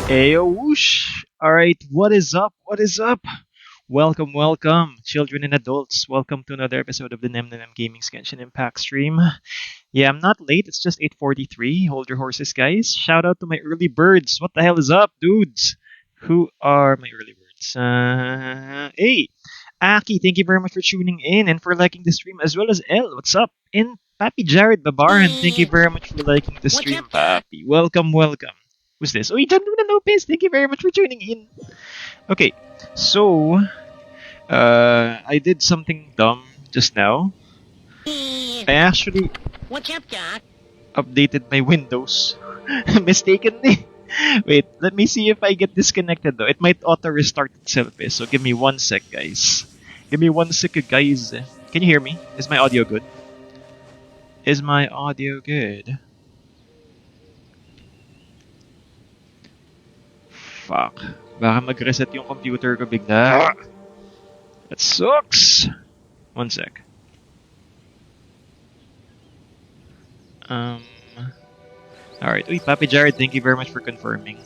Ayo whoosh! Alright, what is up? What is up? Welcome, welcome, children and adults. Welcome to another episode of the Nem Gaming's Genshin Impact stream. Yeah, I'm not late, it's just 8:43. Hold your horses, guys. Shout out to my early birds. What the hell is up, dudes? Who are my early birds? Hey, Aki, thank you very much for tuning in and for liking the stream, as well as El. What's up? And Papi Jared Babaran, thank you very much for liking the stream, Papi. Welcome, welcome. Who's this? Oh, John Luna Lopez, thank you very much for tuning in. Okay, so I did something dumb just now. I actually updated my Windows mistakenly. Wait, let me see if I get disconnected though. It might auto restart itself, so give me 1 sec, guys. Give me 1 sec, guys. Can you hear me? Is my audio good? Is my audio good? Fuck. Baka mag-reset yung computer ko bigla. That sucks! 1 sec. Alright. Uy, Papi Jared, thank you very much for confirming.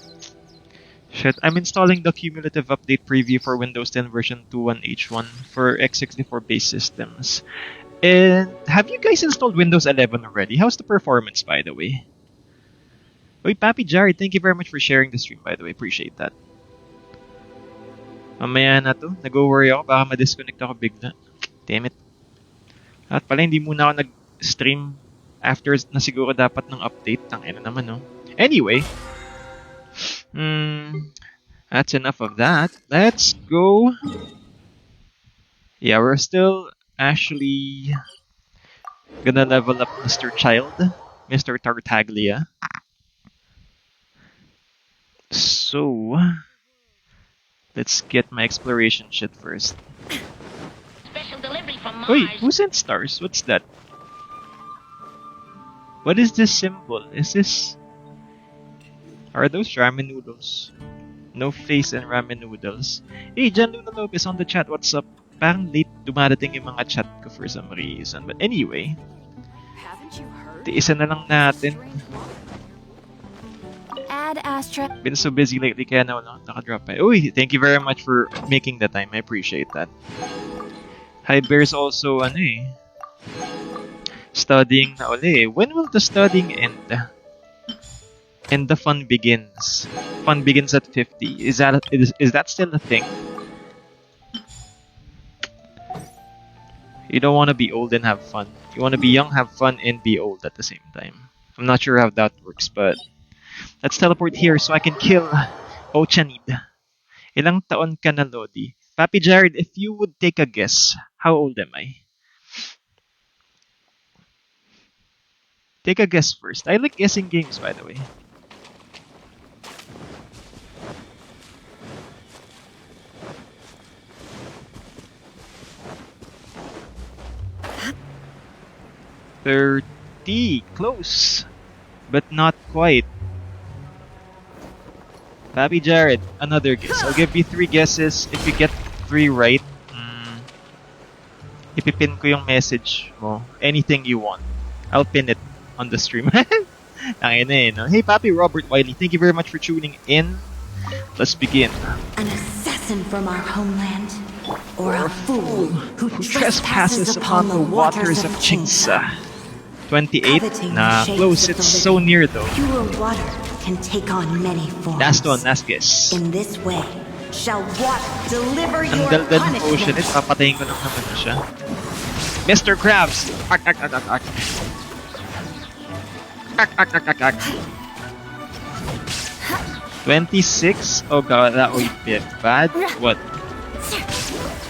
Shit, I'm installing the cumulative update preview for Windows 10 version 2.1H1 for x64 based systems. And have you guys installed Windows 11 already? How's the performance, by the way? Oy, Papi Jared, thank you very much for sharing the stream, by the way. Appreciate that. Mamaya na to. Nag-worry ako. Baka ma-disconnect ako bigla. Damn it. At pala, hindi muna ako nag-stream after na siguro dapat ng update. Tangina naman, no? Anyway. That's enough of that. Let's go. Yeah, we're still actually gonna level up Mr. Child. Mr. Tartaglia. So, let's get my exploration shit first. Special delivery from Mars. Wait, who sent stars? What's that? What is this symbol? Is this... Are those ramen noodles? No face and ramen noodles. Hey, John Luna Lopez on the chat. What's up? Parang late dumadating yung mga chat ko for some reason. But anyway, tiisan na lang natin. Been so busy lately kaya na wala nakadrop pa. Uy, thank you very much for making the time. I appreciate that. Hi, Bear's also studying na uli. When will the studying end? And the fun begins. Fun begins at 50. Is that still a thing? You don't want to be old and have fun. You want to be young, have fun, and be old at the same time. I'm not sure how that works, but let's teleport here so I can kill Ochanid. Ilang taon ka na, Lodi? Papi Jared, if you would take a guess, how old am I? Take a guess first. I like guessing games, by the way. Close, but not quite. Papi Jared, another guess. I'll give you 3 guesses. If you get 3 right, ipipin ko yung message mo. Anything you want. I'll pin it on the stream. No? Hey, Papi Robert Wiley, thank you very much for tuning in. Let's begin. An assassin from our homeland, or a fool who trespasses upon the waters of Chingsa. 28? Nah, close. It's so near though. Pure water can take on many forms. Last one, last guess. In this way, shall water deliver Ang your daldal ng ocean, punishment. papatayin ko lang naman na siya. Mr. Krabs! Ak, ak, ak, ak, ak. Ak, ak, ak, ak, ak. 26? Oh god, that would be bad. What?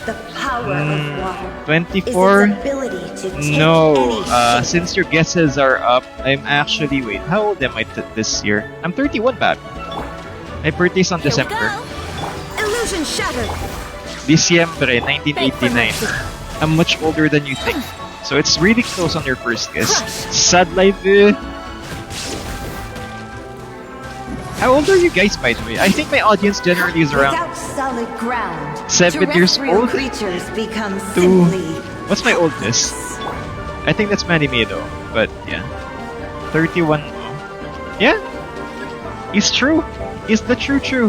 The power of water 24? is its ability to take No, any shape. since your guesses are up, I'm actually... Wait, how old am I this year? I'm 31, Bab. My birthday's on December. Illusion shattered. Diciembre 1989. I'm much older than you think. So it's really close on your first guess. Sad life. How old are you guys, by the way? I think my audience generally is around Without solid ground, 7 years terrestrial old creatures become to... simply What's my oldest? I think that's Manny though. But yeah. 31. Yeah. It's true. It's the true.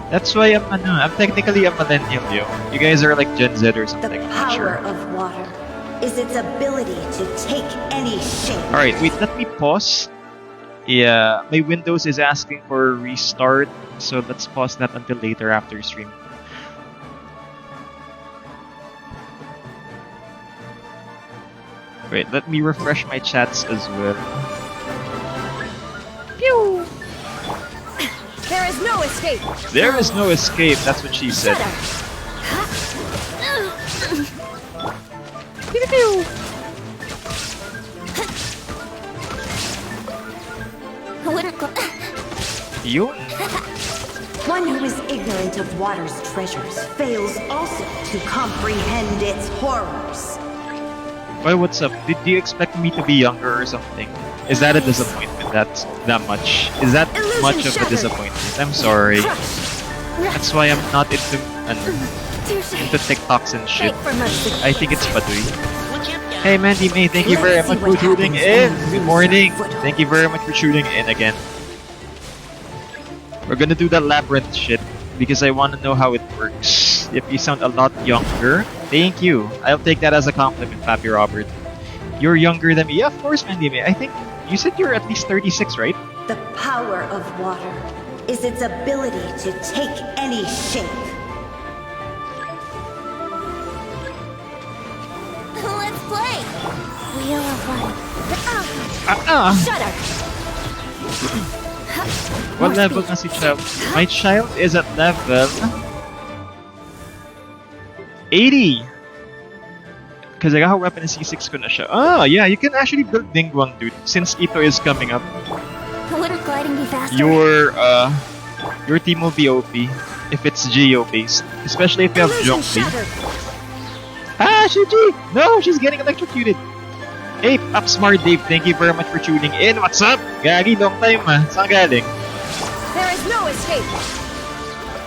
That's why I'm technically a millennial, yo. You guys are like Gen Z or the something. I'm not sure. power of water is its ability to take any shape. Alright, wait, let me pause. Yeah, my Windows is asking for a restart, so let's pause that until later after stream. Wait, let me refresh my chats as well. Pew! There is no escape. There is no escape, that's what she said. Yun. One who is ignorant of water's treasures fails also to comprehend its horrors. Why, what's up? Did you expect me to be younger or something? Is that a disappointment? That's that much? Is that Illusion much of a shattered. disappointment? I'm sorry. That's why I'm not into TikToks and shit. I think it's Padoy. Hey Mandy May, thank you very much for tuning in. Good morning. Thank you very much for tuning in again. We're gonna do that Labyrinth shit because I want to know how it works. If you sound a lot younger, Thank you. I'll take that as a compliment, Papi Robert. You're younger than me. Yeah, of course, Mandy. I think you said you're at least 36, right? The power of water is its ability to take any shape. Let's play. Wheel of Life. Shudder! What level na si child? My child is at level 80. Because I got her weapon in C6 ko na siya. Ah, yeah, you can actually build Dingguang, dude. Since Ito is coming up, Wouldn't gliding be faster? your team will be OP if it's Geo based, especially if you have Illusion Zhongli. shattered! Ah, Shuji! No, she's getting electrocuted. Hey, Pop Smart Dave, thank you very much for tuning in. What's up? Gagi, long time saan galing? There is no escape!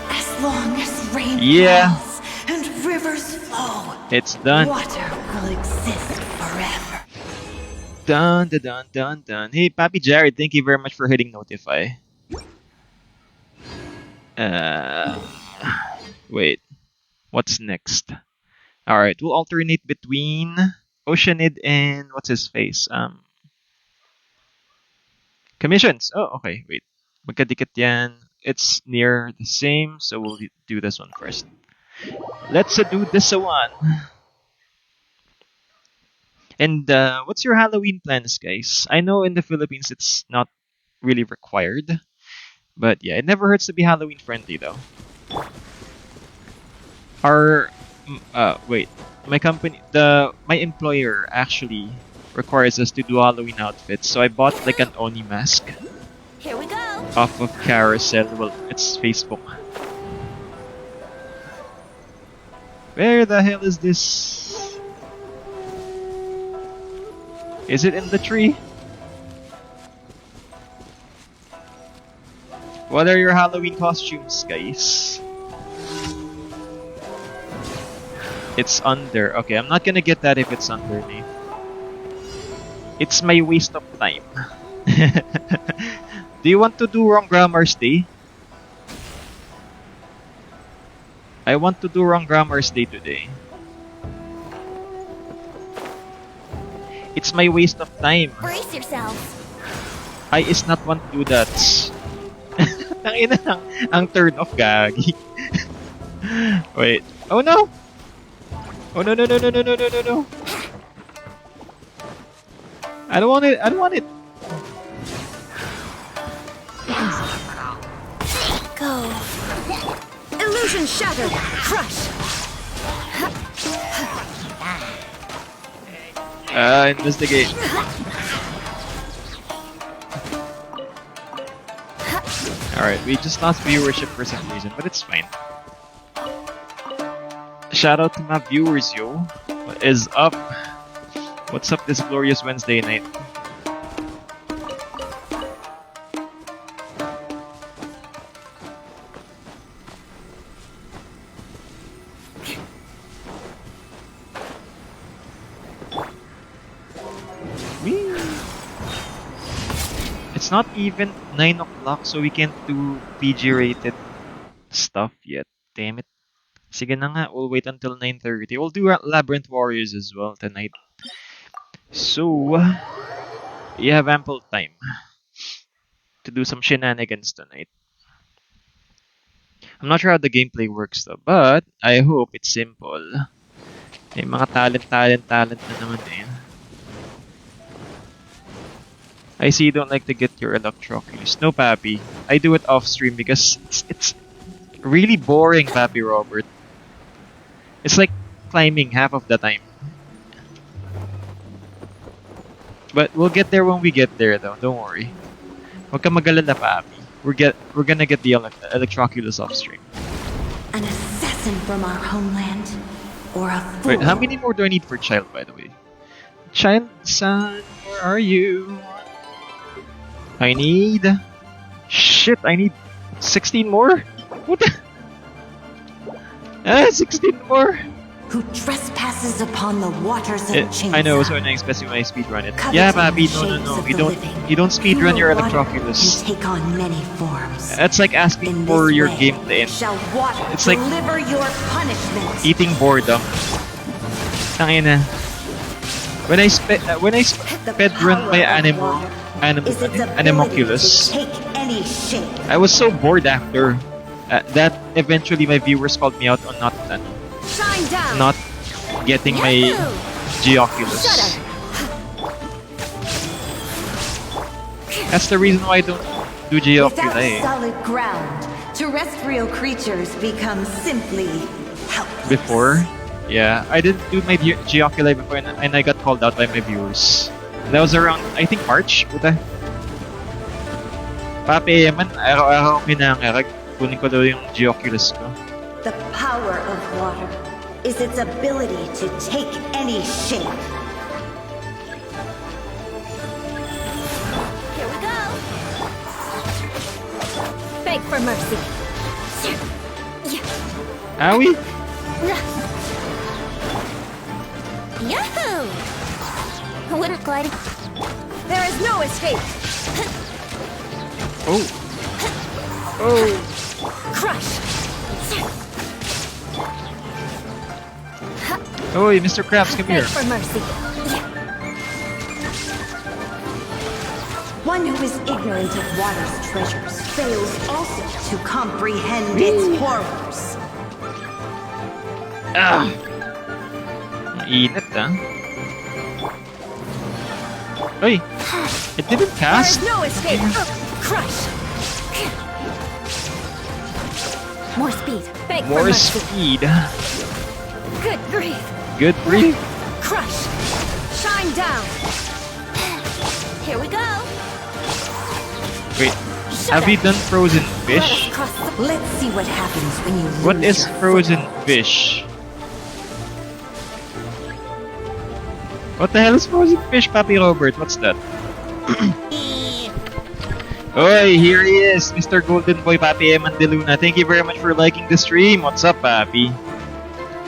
As long as rain Yeah. falls and rivers flow, It's done. water will exist forever. Dun, dun, dun, dun, dun. Hey, Papi Jared, thank you very much for hitting notify. Wait. What's next? Alright, we'll alternate between Oceanid and what's his face? Commissions. Oh, okay, wait. Magkadikit yan. It's near the same, so we'll do this one first. Let's do this one. And what's your Halloween plans, guys? I know in the Philippines it's not really required, but yeah, it never hurts to be Halloween friendly, though. Wait, my employer actually requires us to do Halloween outfits, so I bought like an Oni mask Here we go. off of Carousel. Well, it's Facebook. Where the hell is this? Is it in the tree? What are your Halloween costumes, guys? It's under. Okay, I'm not gonna get that if it's underneath. It's my waste of time. Do you want to do Wrong Grammar's Day? I want to do Wrong Grammar's Day today. It's my waste of time. Brace yourselves. I is not want to do that. Tangina ang turn off, gagi. Wait. Oh no! Oh no no no no no no no no no! I don't want it. I don't want it. Go. Illusion shattered! Crush! Investigate. Alright, we just lost viewership for some reason, but it's fine. Shout out to my viewers, yo. What is up? What's up this glorious Wednesday night? Whee! It's not even 9 o'clock, so we can't do PG-rated stuff yet. Damn it. Sige na nga, we'll wait until 9:30. We'll do Labyrinth Warriors as well tonight. So, you have ample time to do some shenanigans tonight. I'm not sure how the gameplay works though, but I hope it's simple. May mga talent na naman eh. I see you don't like to get your electrocules. No, Papi. I do it off stream because it's really boring, Papi Robert. It's like climbing half of the time. But we'll get there when we get there, though. Don't worry. Huwag ka mag-alala, Papi. We're gonna get the electroculus off stream. An assassin from our homeland, or a fool. Wait, how many more do I need for child, by the way? Child, son, where are you? I need... Shit, I need 16 more? What the... 16 more! Who trespasses upon the waters of chains. I know, so annoying, especially when I speedrun it. Coveting Yeah, Papi, shapes no. of You the don't speedrun your Pure water electroculus. can take on many forms. That's like asking In for this your way game to end. shall water It's like deliver your punishment. eating boredom. Tangina. When I The sped run power by of water is its ability Animoculus, to take any shape. I was so bored after that. Eventually, my viewers called me out on Shine down. not getting my Yahoo! Geoculus. Shudder. That's the reason why I don't do Without Geoculi solid ground, terrestrial creatures become simply helpless. before. Yeah, I didn't do my Geoculi before, and I got called out by my viewers. That was around, I think, March. Puta. Papi, man, araw-araw kinangarag. Kunin ko daw yung Geoculus ko. The power of water is its ability to take any shape. Here we go. Beg for mercy. Awi? Yahoo! Winter gliding. There is no escape. Oh. Oh. Crush. Oi, Mr. Krabs, come Beg here. for mercy. One who is ignorant of water's treasures fails also to comprehend its horrors. Ah! Mainit, ah. Oi! It didn't There cast? is no escape. Crush. More speed. Beg for More mercy. speed. Good grief. Good grief. Crush. Shine down. Here we go. Wait, have you done frozen Let us fish? cross the... Let's see what happens when you lose What is your frozen fish? What the hell is frozen fish, Papi Robert? What's that? Oi, here he is, Mr. Golden Boy Papi Mandeluna. Thank you very much for liking the stream. What's up, Papi?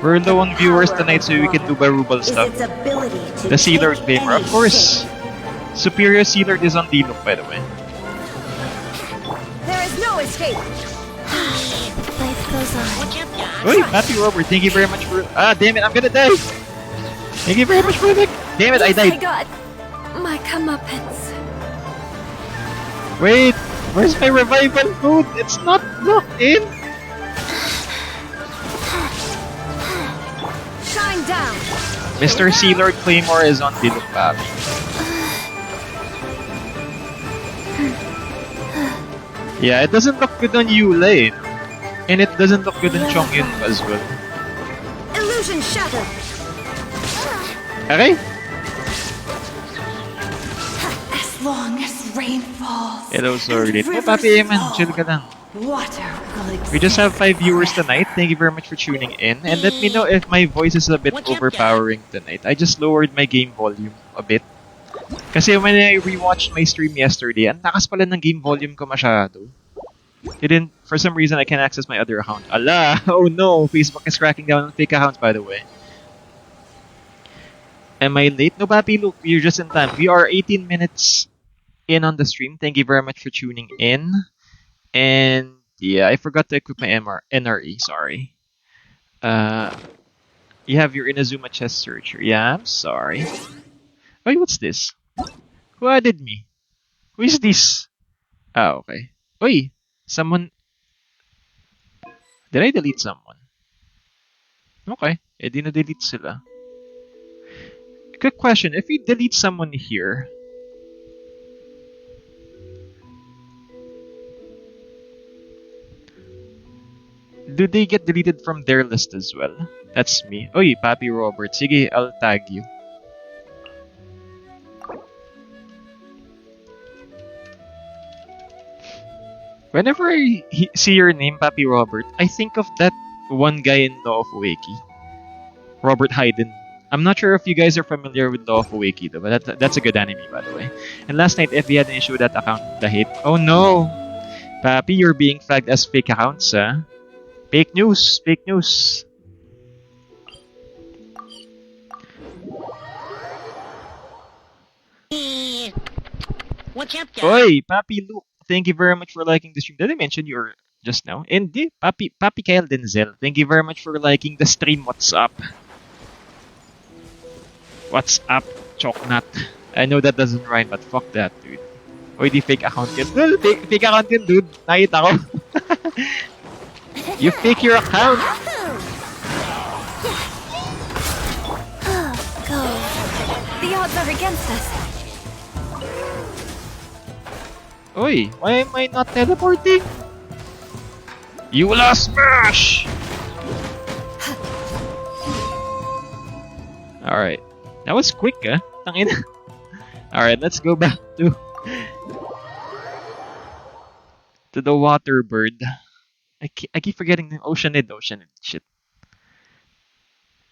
We're low on viewers tonight, so we can do Barubal is stuff. its ability to The Sealord take Claimer, any of course. shape. Superior Sealord is on D-Look, by the way. There is no escape. Life goes on. Oi, Papi Robert, thank you very much for... Ah, damn it, I'm gonna die! Thank you very much for the... Damn it, I I died. got my comeuppance. Wait, where's my revival code? It's not locked in. Shine down. Mr. Sealord Claymore is on D-Look, Papi. Yeah, it doesn't look good on Yula, eh. And it doesn't look good on Chongyun as well. Illusion shatter. Okay? As long as rain falls. Hello, sorry. and Hey, rivers Papi Eman, flow, chill ka lang. Water will We just have 5 exist viewers forever. tonight. Thank you very much for tuning in. And let me know if my voice is a bit overpowering tonight. I just lowered my game volume a bit. Kasi when I rewatched my stream yesterday, ang lakas pala ng game volume ko masyado. Didn't, for some reason, I can't access my other account. Ala! Oh no! Facebook is cracking down on fake accounts, by the way. Am I late? No, Papi, look, you're just in time. We are 18 minutes in on the stream. Thank you very much for tuning in. And yeah, I forgot to equip my NRE. Sorry. You have your Inazuma chest searcher. Yeah, I'm sorry. Wait, what's this? Who added me? Who is this? Ah, okay. Oi, someone. Did I delete someone? Okay, di na-delete sila. Quick question: if you delete someone here, do they get deleted from their list as well? That's me. Oy, Papi Robert. Sige, I'll tag you. Whenever I see your name, Papi Robert, I think of that one guy in Law of Ueki. Robert Hayden. I'm not sure if you guys are familiar with Law of Ueki though, but that's a good anime, by the way. And last night, if we had an issue with that account, the hate. Oh no! Papi, you're being flagged as fake accounts, huh? Fake news! Fake news! What's up, guys? Oi, Papi Luke, thank you very much for liking the stream. Did I mention you just now? And Papi Kyle Denzel, thank you very much for liking the stream. What's up? What's up, Choknut? I know that doesn't rhyme, but fuck that, dude. Oy, di fake account yun. Well, fake account yun, dude. Nakita ko. You fake your account. Go. The odds are against us. Oy, why am I not teleporting? You will smash! Alright. That was quick, ah. Tangina. Alright, let's go back to the water bird. I keep forgetting the Oceanid. Shit.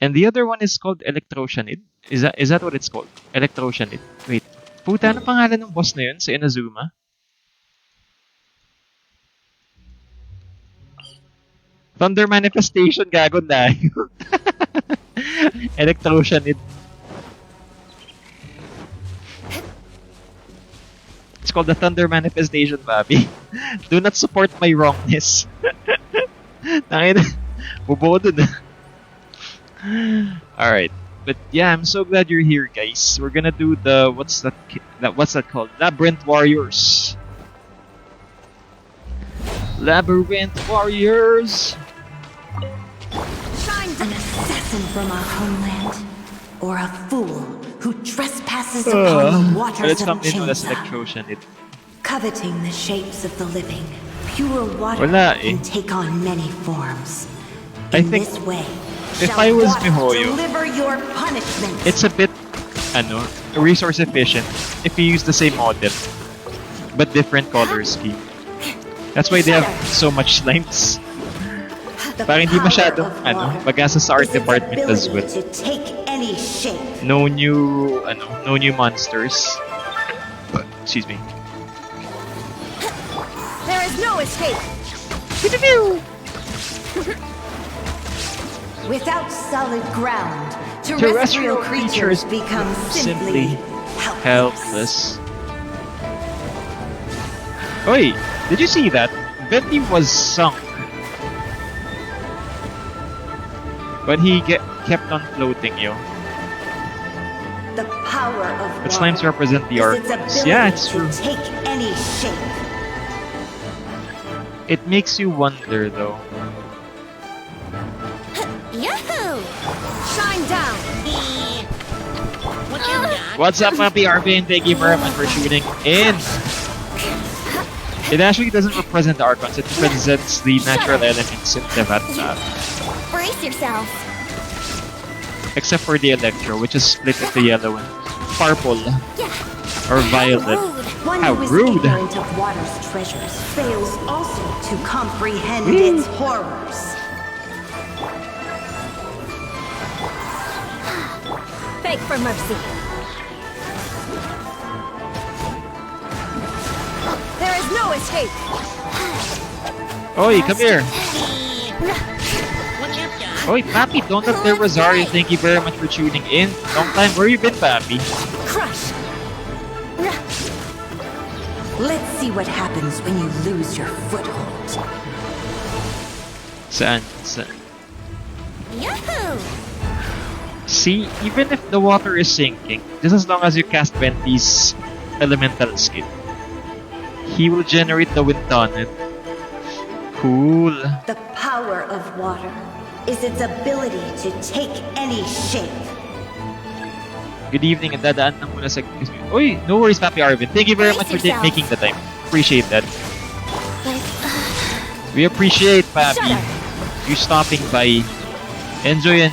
And the other one is called Electroceanid. Is that what it's called? Electroceanid. Wait. Puta, ano pangalan ng boss na yun sa Inazuma? Thunder Manifestation, gago na. Electroceanid. It's called the Thunder Manifestation, Bobby. Do not support my wrongness. Tangina. Bubuo dun. Alright. But yeah, I'm so glad you're here, guys. We're gonna do the what's that called? Labyrinth Warriors. Labyrinth Warriors. An assassin from our homeland, or a fool who trespasses upon the waters Let's of come into this Enchanza, Electroceanid. coveting the shapes of the living. Pure water Wala eh. can take on many forms. I In think this way, if shall I was water Mihoyo, deliver your punishment. it's a bit resource efficient if you use the same model but different color scheme. That's why they have so much slimes. The Parang hindi power masyadong of water magasa sa art is its department as well. ability to take any shape. No new monsters. Excuse me. There is no escape. Without solid ground, Terrestrial terrestrial creatures creatures become simply simply helpless. Oi, did you see that? Bentley was sunk. But he kept on floating, yo. The power of But water slimes represent the is arcs. its ability Yeah, it's to true. take any shape. It makes you wonder, though. Yahoo! Shine down. What's up, Papi Arvin? Thank you very much for tuning in. It actually doesn't represent the Archons, it represents the natural elements in the Vatna. Brace yourself. Except for the Electro, which is split into yellow and purple. Or violet. One How who is rude. ignorant of water's treasures fails also to comprehend its horrors. Beg for mercy. There is no escape. Oi, come here. Oi, Papi, don't have the Rosario. Thank you very much for tuning in. Long time. Where you been, Papi? Crush. Let's see what happens when you lose your foothold. Saan? Yahoo! See, even if the water is sinking, just as long as you cast Venti's elemental skill, he will generate the wind tunnel. Cool. The power of water is its ability to take any shape. Good evening, and dadaan lang muna sa... Uy, no worries, Papi Arvin. Thank you very much for making the time. Appreciate that. We appreciate, Papi, you stopping by. Enjoy.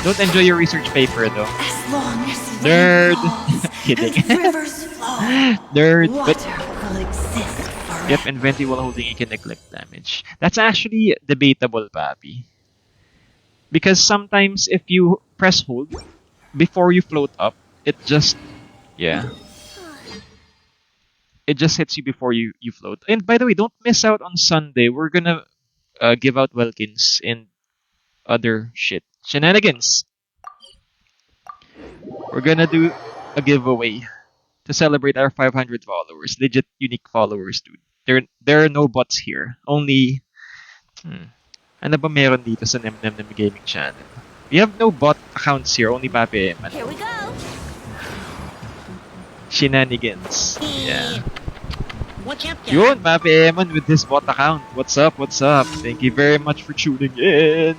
Don't enjoy your research paper, though. As long as Nerd. falls Kidding. and rivers flow, Nerd. But water will exist forever. yep, and Venti while holding it can neglect damage. That's actually debatable, Papi. Because sometimes if you press hold before you float up, it just hits you before you float. And by the way, don't miss out on Sunday. We're gonna give out Welkins and other shenanigans. We're gonna do a giveaway to celebrate our 500 followers. Legit unique followers, dude. There are no bots here. Only ano ba meron dito sa Nem Gaming channel? We have no bot accounts here, only Papi Eman. Here we go. Shenanigans. Yeah. One champion. Yun, Papi Eman with this bot account. What's up? What's up? Thank you very much for tuning in.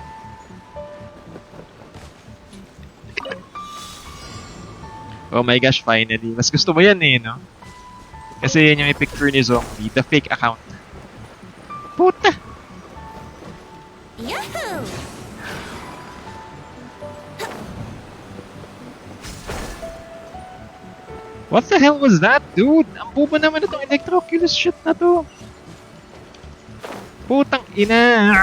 Oh my gosh, finally. Mas gusto mo yan eh, no? Kasi yan yung may picture ni Zombie, the fake account. Puta! Yahoo! What the hell was that, dude? Ang boba naman itong Electroculus shit na to. Putang ina!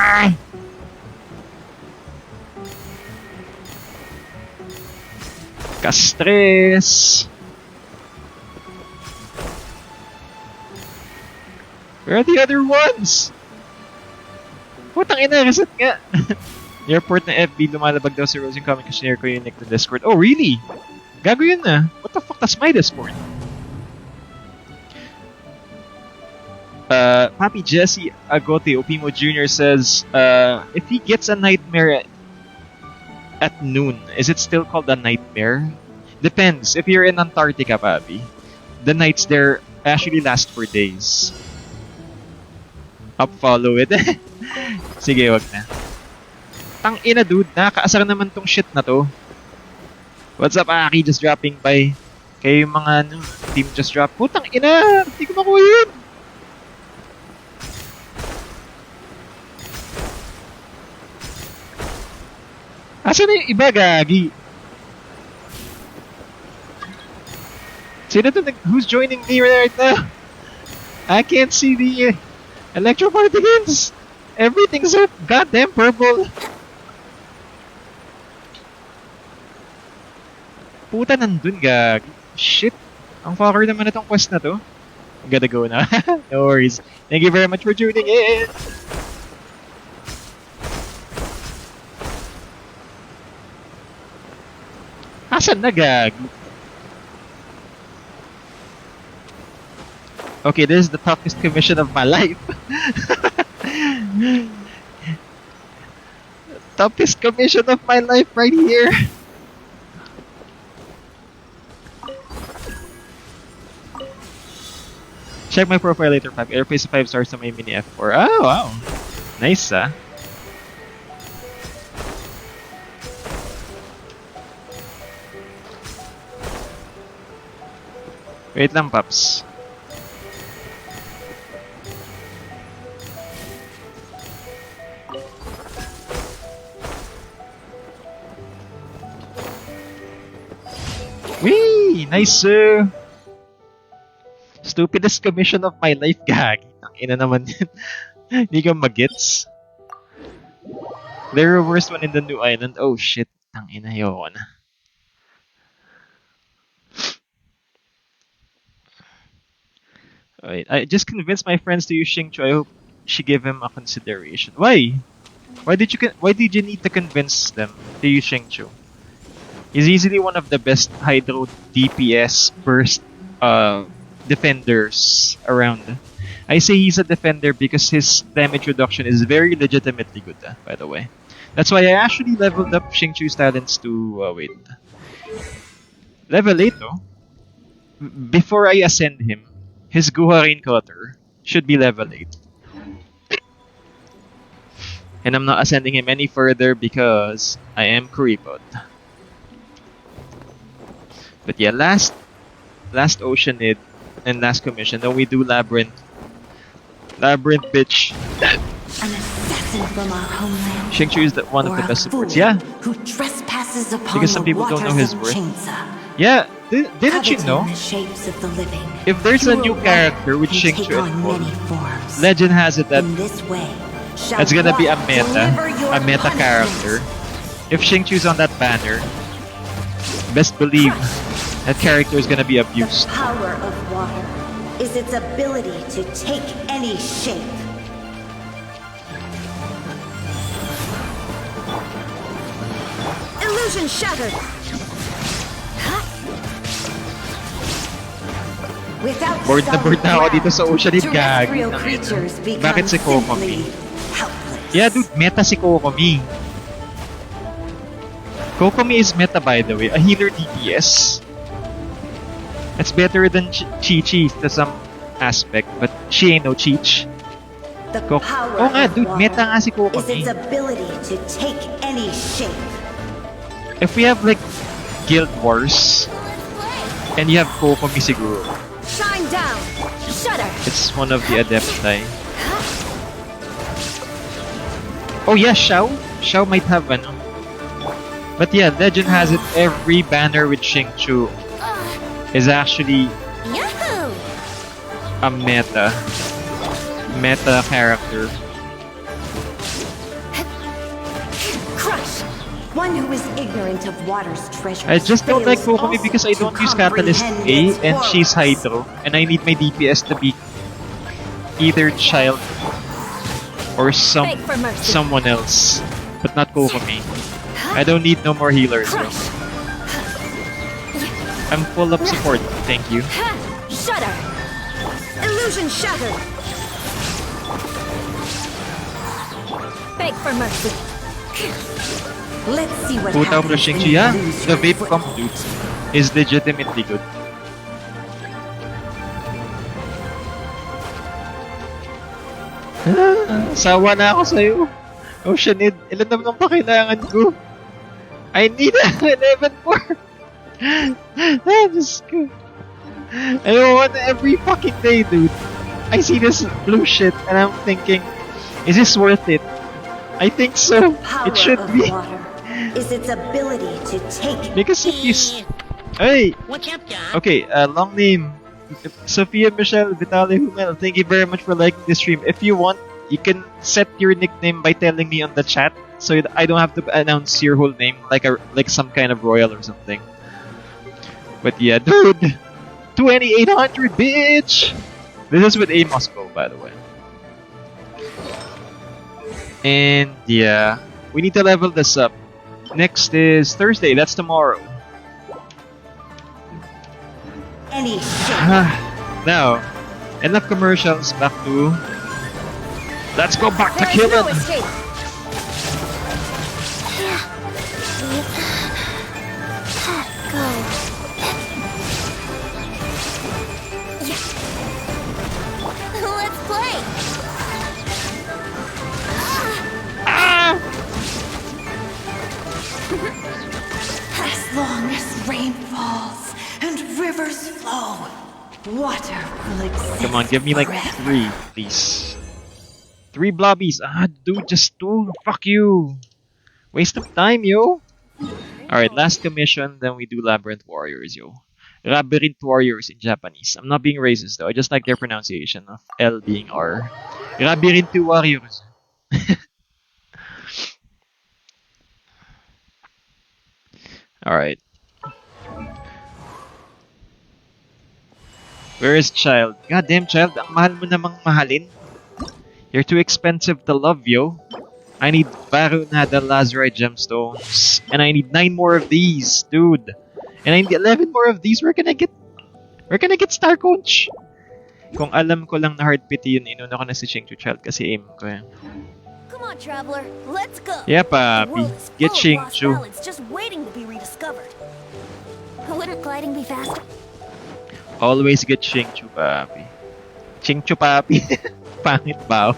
Ka-stress! Where are the other ones? Putang ina, reset nga! Airport na FB, lumalabag daw si Rose yung coming questionnaire ko yung nick ng Discord. Oh, really? Gago yun na. What the fuck? That's my Discord. Papi Jesse Agote Opimo Jr. says, if he gets a nightmare at noon, is it still called a nightmare? Depends. If you're in Antarctica, Papi, the nights there actually last for days. Up-follow it. Sige, wag na. Tang ina, dude. Nakakaasar naman tong shit na to. What's up, Aki? Just dropping by. Kayo yung mga team just drop. Putang ina! Hindi ko makuha yun! Asan na yung iba, Gagi? Sino to? Who's joining me right now? I can't see the electro particles! Everything's so goddamn purple! Puta, nandun, Gagi. Shit. Ang fucker naman itong quest na to. I'm gonna go na. No worries. Thank you very much for tuning in! Asan na, Gagi? Okay, this is the toughest commission of my life. Toughest commission of my life right here. Check my profile later, 5. Airplace 5 stars to my mini F4. Oh, wow. Nice, ah. Wait lang, Paps. Wee! Nice, sir! Stupidest commission of my life, Gagi. Ang ina naman yun. Hindi ka magets. They're the worst one in the new island. Oh shit. Ang ina, yun. Alright, I just convinced my friends to use Xingqiu. I hope she give him a consideration. Why? Why did you need to convince them to use Xingqiu? He's easily one of the best Hydro DPS burst defenders around. I say he's a defender because his damage reduction is very legitimately good, by the way. That's why I actually leveled up Xingqiu's talents to, wait. Level 8, though. Before I ascend him, his Guharin Cutter should be level 8. And I'm not ascending him any further because I am Kuripod. But yeah, last Oceanid and last commission, then we do Labyrinth. Labyrinth, bitch. An assassin from our homeland. Xingqiu is one of the best supports. Fool Yeah, who trespasses upon because some the people don't know waters his of worth. Chinza, Yeah, didn't you coveting know? the shapes of the living. If there's a Pure new water character with can Xingqiu take on involved, many forms. legend has it that In this way, shall that's gonna be a water meta, deliver your a meta punishment. character. If Xingqiu's on that banner, best believe that character is gonna be abused. The power of water is its ability to take any shape. Illusion shattered. Without Bored na bored na ako dito sa Oceanid, Gag. terrestrial creatures become Bakit si Kokomi? simply helpless. Yeah, dude, meta si Kokomi. Kokomi is meta, by the way. A healer DPS. It's better than Chi-Chi to some aspect, but she ain't no Cheech. The power Oh nga, of dude, water meta nga si is Kokomi. its ability to take any shape. If we have like Guild Wars, and you have Kokomi siguro, Shine down. Shudder. it's one of the Adepti. Oh yeah, Xiao? Xiao might have ano. But yeah, Legend has it, every banner with Xingqiu is actually Yahoo! a meta character. Crush. One who is ignorant of water's treasures. I just don't like fails Kokomi also because I to don't use Catalyst comprehend A its and she's horrors. Hydro, and I need my DPS to be either Child or Beg for mercy. someone else, but not Kokomi. I don't need no more healers. So. Crush. I'm full of support, thank you. Shudder. Illusion shattered. Beg for mercy. Let's see what Put out the happens when Xingqiu, you yeah, lose the your vape foothold. pump dude is legitimately good. Sawa na ako sa'yo. Oceanid, ilan naman pa kailangan ko? I need 11 more. Diyos ko. I want every fucking day, dude. I see this blue shit and I'm thinking, is this worth it? I think so. Power It should of be. water is its ability to take Because if you... Hey! Watch out, guys. Okay, long name. Sophia Michelle Vitali Humel, thank you very much for liking this stream. If you want, you can set your nickname by telling me on the chat, so I don't have to announce your whole name like some kind of royal or something. But yeah, dude, 2800, bitch. This is with A Moscow, by the way. And yeah, we need to level this up. Next is Thursday. That's tomorrow. any shape. Now, enough commercials. Back to. Let's go back to There is no killing. escape. Go. Let's play. Ah! As long as rain falls and rivers flow, water will exist. Come on, give me like forever. 3, please. 3 blobbies. Ah, dude, just 2. Fuck you. Waste of time, yo. Alright, last commission, then we do Labyrinth Warriors, yo. Labyrinth Warriors in Japanese. I'm not being racist though, I just like their pronunciation of L being R. Labyrinth Warriors. Alright. Where is Child? Goddamn Child, ang mahal mo namang mahalin. You're too expensive to love, yo. I need Varunada Lazarite gemstones. And I need 9 more of these, dude. And I need 11 more of these. Where can I get Star Coach? Kung alam ko lang na hard pity yun, inuna ko na si Xingqiu Child kasi aim ko yan. Come on, traveler. Let's go. Yeah, The papi. world is Get full of lost Xingqiu. ballads just waiting to be rediscovered. Wouldn't gliding be faster? Always get Xingqiu, papi. Xingqiu, papi. Pangit ba?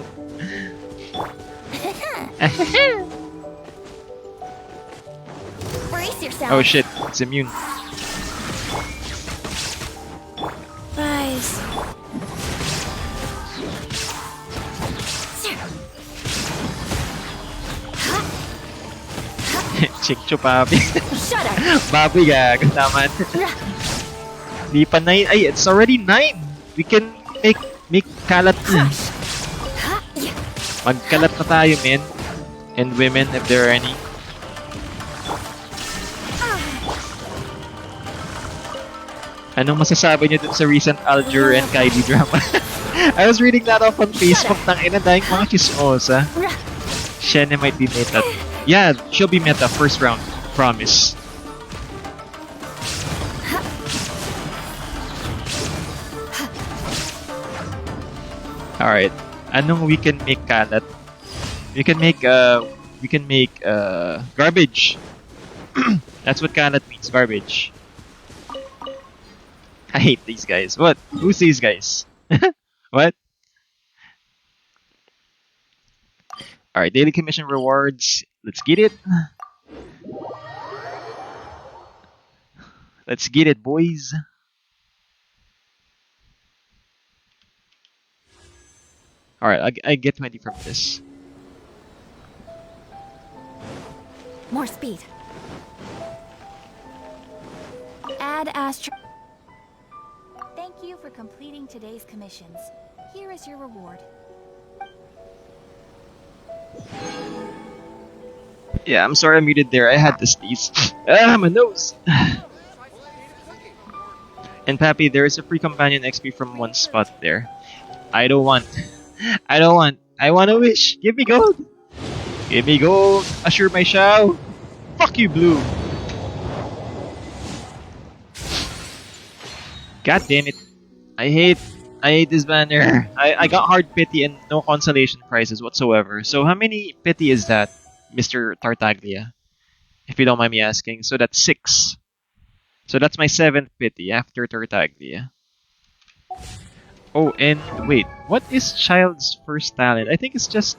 Brace yourself. Oh shit, it's immune. Rise. Xingqiu, papi. Shudder. Baboy gago naman. Di pa 9. Ay, it's already 9. We can make kalat na. Crush. Magkalat na tayo, men. And women, if there are any. Anong masasabi niyo dun sa recent Aljur and Kylie drama? I was reading that off on Facebook. Tangina, dahil mga chismosa. Shene might be meta. Yeah, she'll be meta first round. Promise. Alright. Anong we can make kalat? We can make garbage. That's what kalat means, garbage. I hate these guys. What? Who's these guys? What? Alright, daily commission rewards. Let's get it. Let's get it, boys. Alright, I get 20 from this. More speed. Add Astro. Thank you for completing today's commissions. Here is your reward. Yeah, I'm sorry I muted there. I had to sneeze. My nose! And Pappy, there is a free companion XP from one spot there. I don't want. I don't want. I want a wish. Give me gold. Give me gold. Assure my Shao. Fuck you, Blue. God damn it. I hate this banner. I got hard pity and no consolation prizes whatsoever. So how many pity is that, Mr. Tartaglia? If you don't mind me asking. So that's 6. So that's my 7th pity after Tartaglia. Oh, and wait, what is Child's first talent? I think it's just,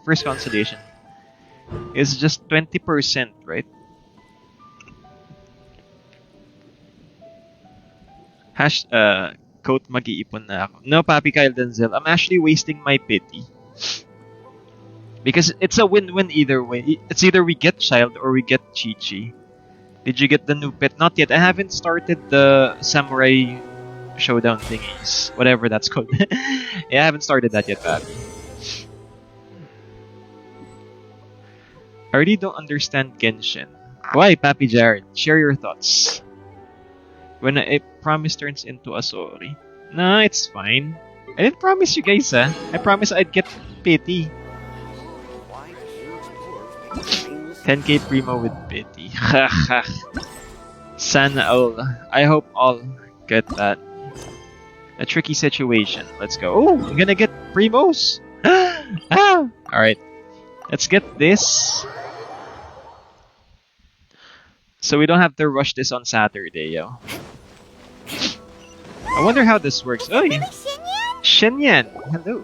first consolation. It's just 20%, right? Quote, mag-iipon na ako. No, Papi Kyle Denzel, I'm actually wasting my pity. Because it's a win-win either way. It's either we get Child or we get Chi-Chi. Did you get the new pet? Not yet. I haven't started the Samurai Showdown thingies. Whatever that's called. Yeah, I haven't started that yet, Papi. I really don't understand Genshin. Why, Papi Jared? Share your thoughts. When a promise turns into a sorry. Nah, it's fine. I didn't promise you guys, I promised I'd get pity. 10k primo with pity. Haha. Sana all. I hope all get that. A tricky situation. Let's go. Oh, I'm gonna get primos. Alright. Let's get this. So we don't have to rush this on Saturday, yo. I wonder how this works. Oh, yeah. Shenyan! Hello.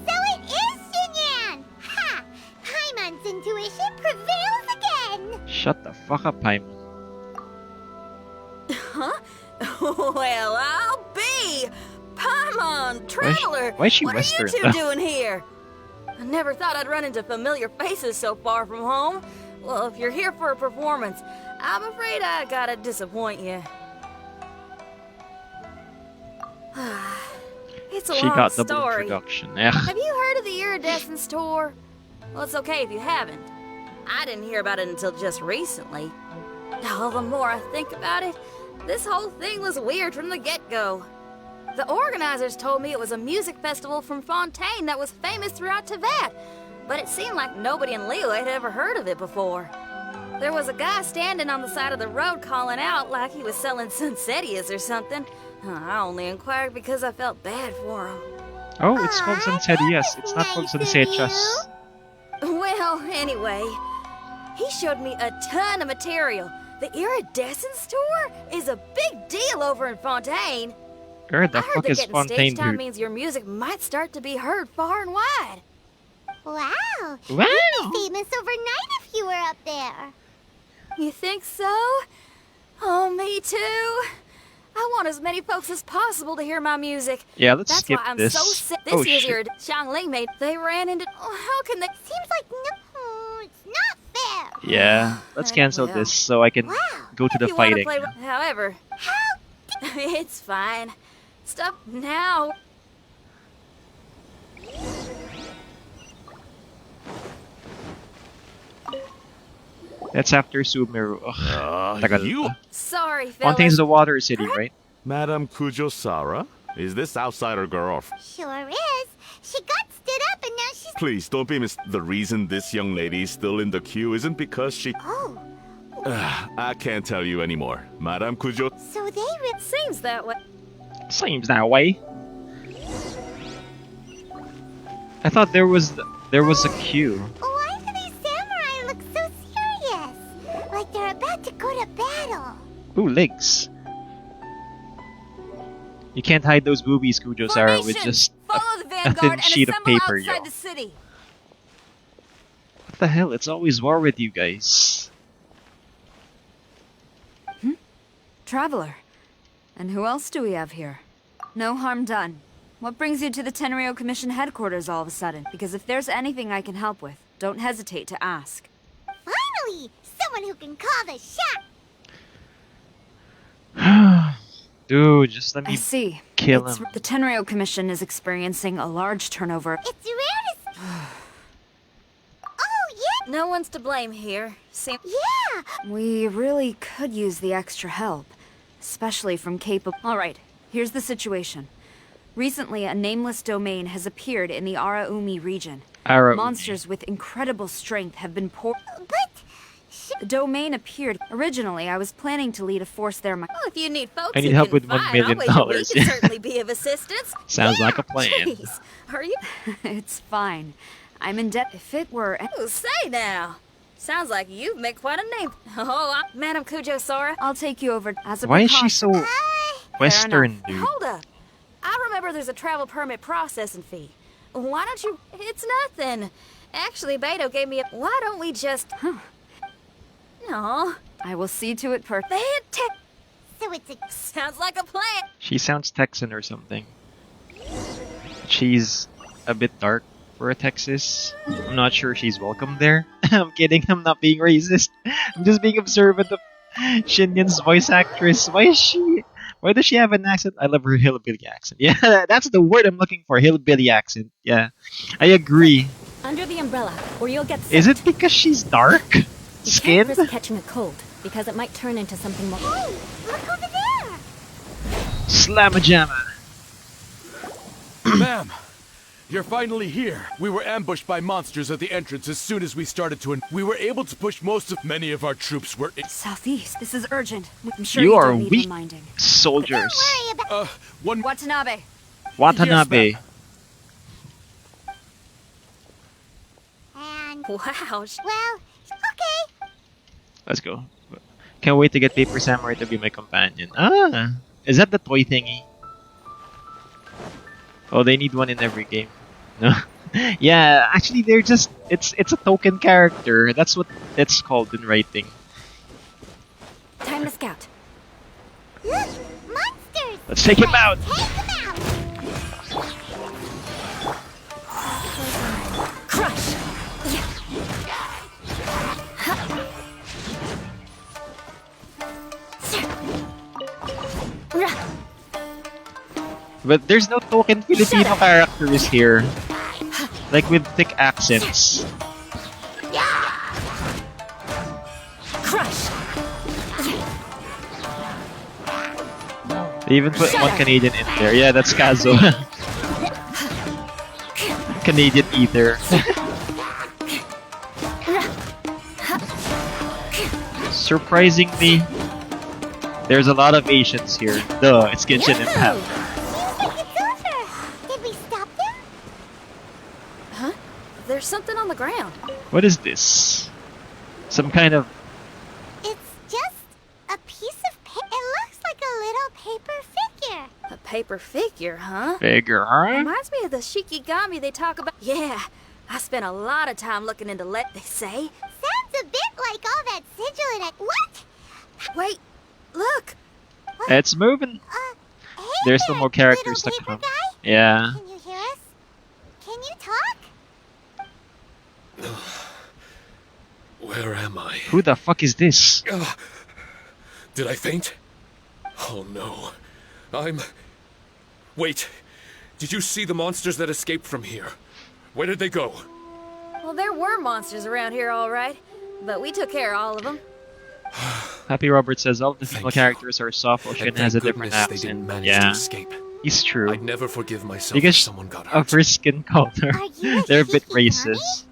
So it is Shinyan! Ha! Paimon's intuition prevails again! Shut the fuck up, Paimon. Huh? Well, I'll be! Paimon, Traveler! Why is she what Western? are you two doing here? I never thought I'd run into familiar faces so far from home. Well, if you're here for a performance, I'm afraid I gotta disappoint you. It's a She long got double story. introduction. Have you heard of the Iridescence tour? Well, it's okay if you haven't. I didn't hear about it until just recently. Oh, the more I think about it, this whole thing was weird from the get-go. The organizers told me it was a music festival from Fontaine that was famous throughout Tibet, but it seemed like nobody in Liyue had ever heard of it before. There was a guy standing on the side of the road calling out like he was selling Sunsetias or something. I only inquired because I felt bad for him. Oh, it's called Sunsetias. It's not called Sunsetias. Well, anyway, he showed me a ton of material. The Iridescence tour is a big deal over in Fontaine. Where the I heard fuck that is getting Fontaine, stage time dude? means your music might start to be heard far and wide. Wow! Wow! You'd be famous overnight if you were up there. You think so? Oh, me too. I want as many folks as possible to hear my music. Yeah, let's That's skip why I'm this. so sick. This Oh, year's shit. year, Xiangling made. They ran into. Oh, how can they? Seems like no, it's not fair. Yeah, let's cancel Well. this so I can Wow. go to the If you wanna fighting. play, however, How? it's fine. Stop now. That's after Sumeru. Ugh, tagal You, to. Sorry, fellas. Fontaine's the water city, right? Madam Kujo-Sara? Is this outsider girl? Sure is. She got stood up and now she's... Please don't be The reason this young lady is still in the queue isn't because she... Oh, I can't tell you anymore. Madam Kujo... so they Seems that way. Seems that way. I thought there was a queue. Why do these samurai look so serious? about to go to battle. Ooh, legs. You can't hide those boobies, Kujo Sara, with Formation! just Follow the a vanguard thin and sheet of assemble paper, yo. outside the city. What the hell? It's always war with you guys. Traveler. And who else do we have here? No harm done. What brings you to the Tenryou Commission headquarters all of a sudden? Because if there's anything I can help with, don't hesitate to ask. Finally, someone who can call the shot. Dude, just let I me see. kill him. The Tenryou Commission is experiencing a large turnover. It's rare to. Oh yeah, No one's to blame here. yeah. We really could use the extra help, especially from capable. Alright, here's the situation. Recently, a nameless domain has appeared in the Araumi region. Araumi. Monsters with incredible strength have been But The domain appeared. Originally, I was planning to lead a force there. Well, if you need folks I need who help can with $1 fight, million, I'll wager we can yeah. certainly be of assistance. Sounds like a plan. Jeez, are you? It's fine. I'm in debt. If it were... Oh, say now. Sounds like you've made quite a name. Oh, Madam Kujo Sora. I'll take you over as a Why is she precaution. so Western, dude? Hold up. I remember there's a travel permit processing fee. Why don't you? It's nothing. Actually, Beto gave me a. Why don't we just? No. I will see to it perfect. Fantastic. so it's a. Sounds like a plan. She sounds Texan or something. She's a bit dark for a Texas. I'm not sure she's welcome there. I'm kidding, I'm not being racist. I'm just being observant of Shinyan's voice actress. Why does she have an accent? I love her hillbilly accent. Yeah, that's the word I'm looking for, hillbilly accent. Yeah, I agree. Under the umbrella, or you'll get sick. Is it because she's dark? You can't Skinned? risk catching a cold, because it might turn into something more. Hey, look over there. Slamma-jamma. Ma'am, you're finally here. We were ambushed by monsters at the entrance as soon as we started to. We were able to push many of our troops were. Southeast, this is urgent. I'm sure You you are don't need weak reminding. soldiers. Worry about. One. Watanabe. Watanabe. Yes, And Wow. well, okay. Let's go. Can't wait to get Paper Samurai to be my companion. Ah, is that the toy thingy? Oh, they need one in every game. No. Yeah, actually, they're just it's a token character. That's what it's called in writing. Time to scout. Look, monsters. Let's take him out. Take them out. Crush! But there's no token Filipino characters here. Like with thick accents. Crush! They even put one Canadian in there. Yeah, that's Kazo. Canadian either. Surprisingly, there's a lot of Asians here. Duh, it's Genshin Impact. Seems like it's over. Did we stop them? Huh? There's something on the ground. What is this? Some kind of... It's just a piece of paper. It looks like a little paper figure. A paper figure, huh? figure, huh? Reminds me of the shikigami they talk about. Yeah, I spent a lot of time looking into they say. Sounds a bit like all that sigil in it. What? Wait, look. It's moving. Hey There's still there, more characters to little paper come. guy. Yeah. Can you hear us? Can you talk? Where am I? Who the fuck is this? Did I faint? Oh no. Wait. Did you see the monsters that escaped from here? Where did they go? Well, there were monsters around here, all right, but we took care of all of them. Happy Robert says all the female Thank you. characters are soft while Shin And has a thank different goodness they didn't accent. manage Yeah, to escape. he's true. I'd never forgive myself Because if someone got of hurt. her skin color. Are you a They're a bit Shikigami? racist.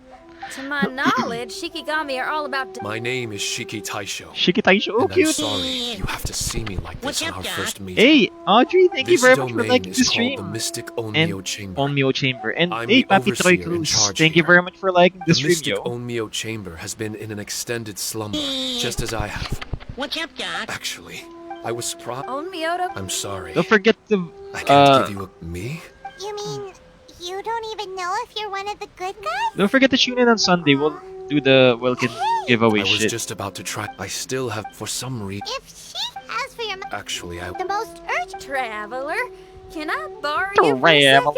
To my knowledge, shikigami are all about. My name is Shiki Taisho. Shikitaisho, oh And I'm cute! sorry you have to see me like this What's on up, our Doc? first meeting. Hey, Audrey, thank you This very much for domain liking the is called the stream. Mystic And Onmyo Chamber. Onmyo Chamber. And I'm hey, the Papi Troy overseer in Cruz, charge thank you here. very much for liking the The stream, Mystic yo. Onmyo Chamber has been in an extended slumber, just as I have. What's up, Doc? Actually, I was surprised. Old Miyoto? I'm sorry. Don't forget the I can't give you a... Me? You mean you don't even know if you're one of the good guys? don't forget to tune in on Sunday. We'll do the Wilkin giveaway I was shit. just about to try. I still have, for some reason. If she asks for your Actually, the most urgent Traveler, can I borrow you for a second?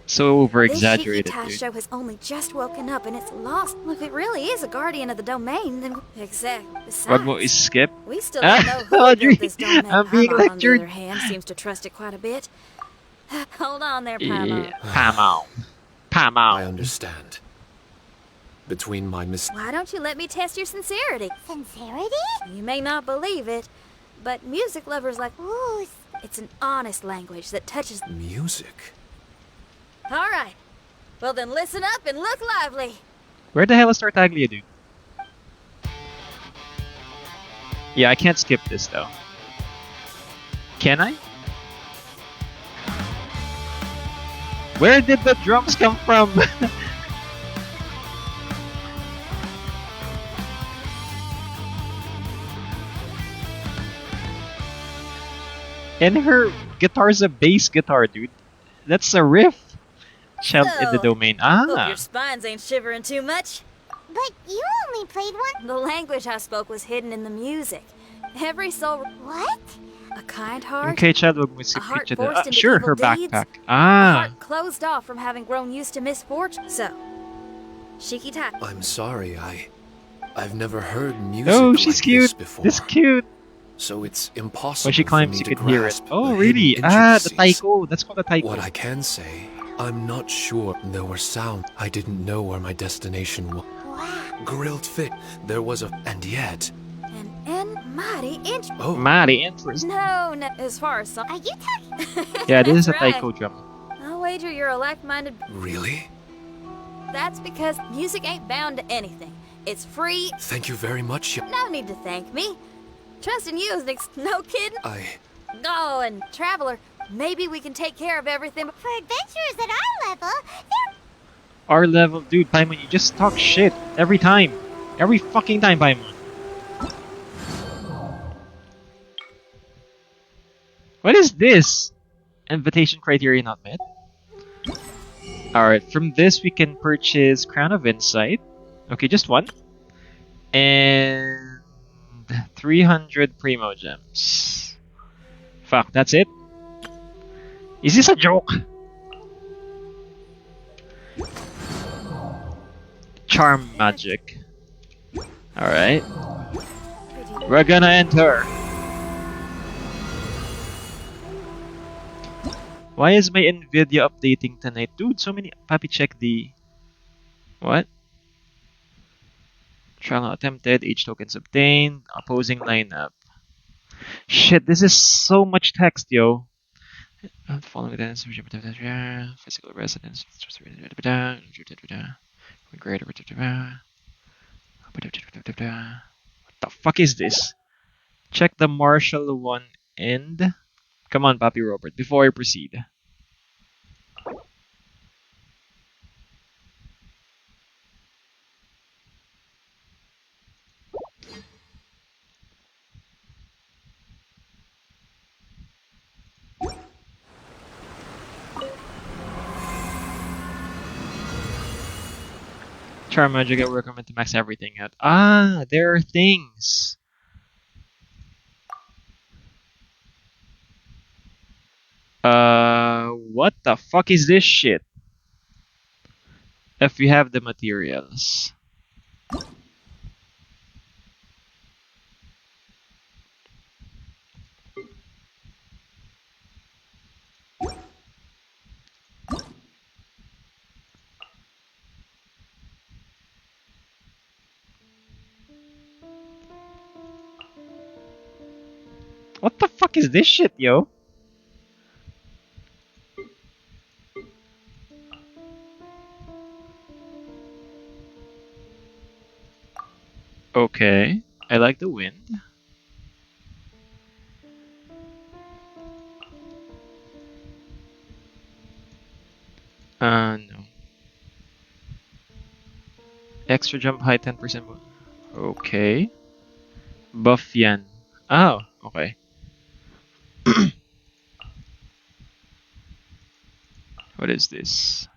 So over exaggerated, This dude. Shikitasha has only just woken up and it's lost. Well, if it really is a guardian of the domain, then exactly. What more Besides, is skip? we still don't know who Audrey, built this domain. I'm being Paimon, on the lectured. other hand, seems to trust it quite a bit. Hold on there, Yeah, Paimon. Paimon. I Paimon. understand. Between my Why don't you let me test your sincerity? sincerity? You may not believe it, but music lovers like Ooh, it's an honest language that touches. music. All right. Well, then listen up and look lively. Where the hell is Tartaglia, dude? Yeah, I can't skip this though. Can I? Where did the drums come from? And her guitar's a bass guitar, dude. That's a riff. Child in the So, domain. Hope Ah. your spines ain't shivering too much. but you only played one. The language I spoke was hidden in the music. Every soul, What? a kind heart, Okay, child, wag mo si a heart picture forced na. into Sure, evil her deeds, backpack. a Ah. heart closed off from having grown used to misfortune. So, Shikitasha. I'm sorry, I've never heard music Oh, like she's this cute. before. This cute. So it's impossible When she climbs, for you me can to hear it. grasp Oh, the really? hidden Ah, the intricacies. taiko. That's called a taiko. What I can say, I'm not sure. There were sounds. I didn't know where my destination was. Wow. Grilled fish. There was a... And yet... And mighty inch. Oh, Mighty interesting. No, as far as some. Are you talking? Yeah, this is a That's right. taiko drum. I'll wager you're a like-minded. really? That's because music ain't bound to anything. It's free. Thank you very much. No need to thank me. Trusting you is no kidding. Oh, and Traveler, maybe we can take care of everything. For adventurers at our level, they're Our level, dude, Paimon, you just talk shit every time. Every fucking time, Paimon. What is this? Invitation criteria not met. Alright, from this we can purchase Crown of Insight. Okay, just one. And 300 Primo Gems. Fuck, that's it? Is this a joke? Charm magic. Alright. We're gonna enter. Why is my Nvidia updating tonight? Dude, so many. Papi, check the. What? Trial not attempted. H tokens obtained. Opposing lineup. Shit, this is so much text, yo. Following the physical residence. Greater. What the fuck is this? Check the martial one end. Come on, Papi Robert, before I proceed. Charm magic at work. I'm meant to max everything out. Ah, there are things. What the fuck is this shit? If you have the materials. What the fuck is this shit, yo? Okay, I like the wind. No. Extra jump height 10% more. Okay. Buff yan. Oh, okay. What is this?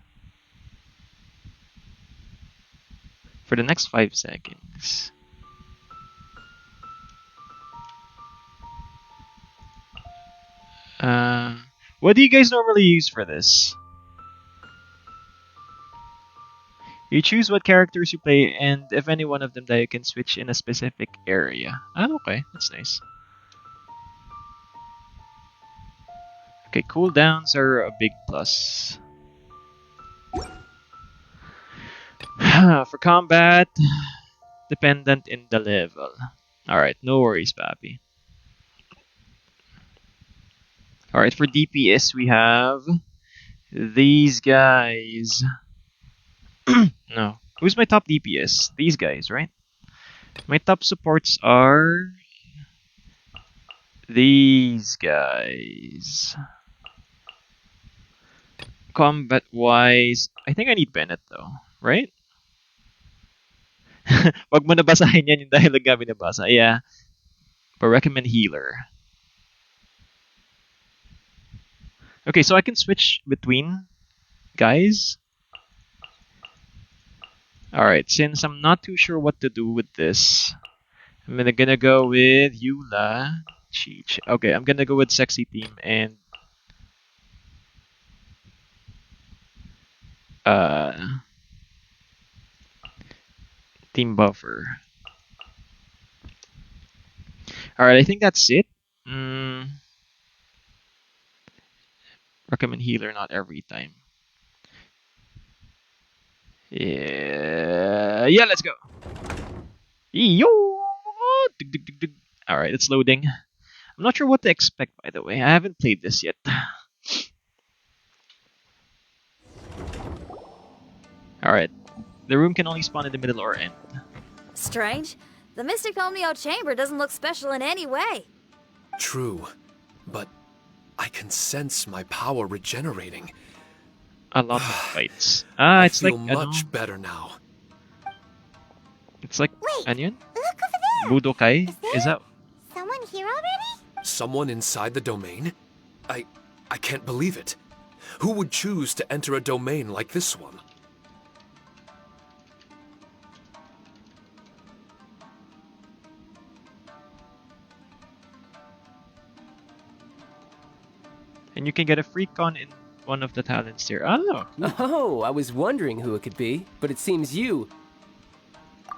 For the next 5 seconds. What do you guys normally use for this? You choose what characters you play, and if any one of them die, you can switch in a specific area. Ah, okay, that's nice. Okay, cooldowns are a big plus. For combat, dependent in the level. Alright, no worries, papi. Alright, for DPS, we have these guys. No. Who's my top DPS? These guys, right? My top supports are these guys. Combat-wise, I think I need Bennett though, right? Wag mo nabasahin yan yung dialogue nga binabasa. Yeah. But recommend healer. Okay, so I can switch between guys. Alright, since I'm not too sure what to do with this, I'm gonna go with Eula. Cheech. Okay, I'm gonna go with Sexy Team and Team Buffer. Alright, I think that's it. Recommend healer, not every time. Yeah, let's go. Yo! Alright, it's loading. I'm not sure what to expect, by the way. I haven't played this yet. Alright. The room can only spawn in the middle or end. Strange. The Mystic Omnio Chamber doesn't look special in any way. True, but I can sense my power regenerating. A lot of fights. I It's feel like much better now. It's like Wait, Onion? look over there. Budokai? Is Is that Someone here already? Someone inside the domain? I can't believe it. Who would choose to enter a domain like this one? and you can get a free con in one of the talents there. Oh, cool. Oh, I was wondering who it could be, but it seems you.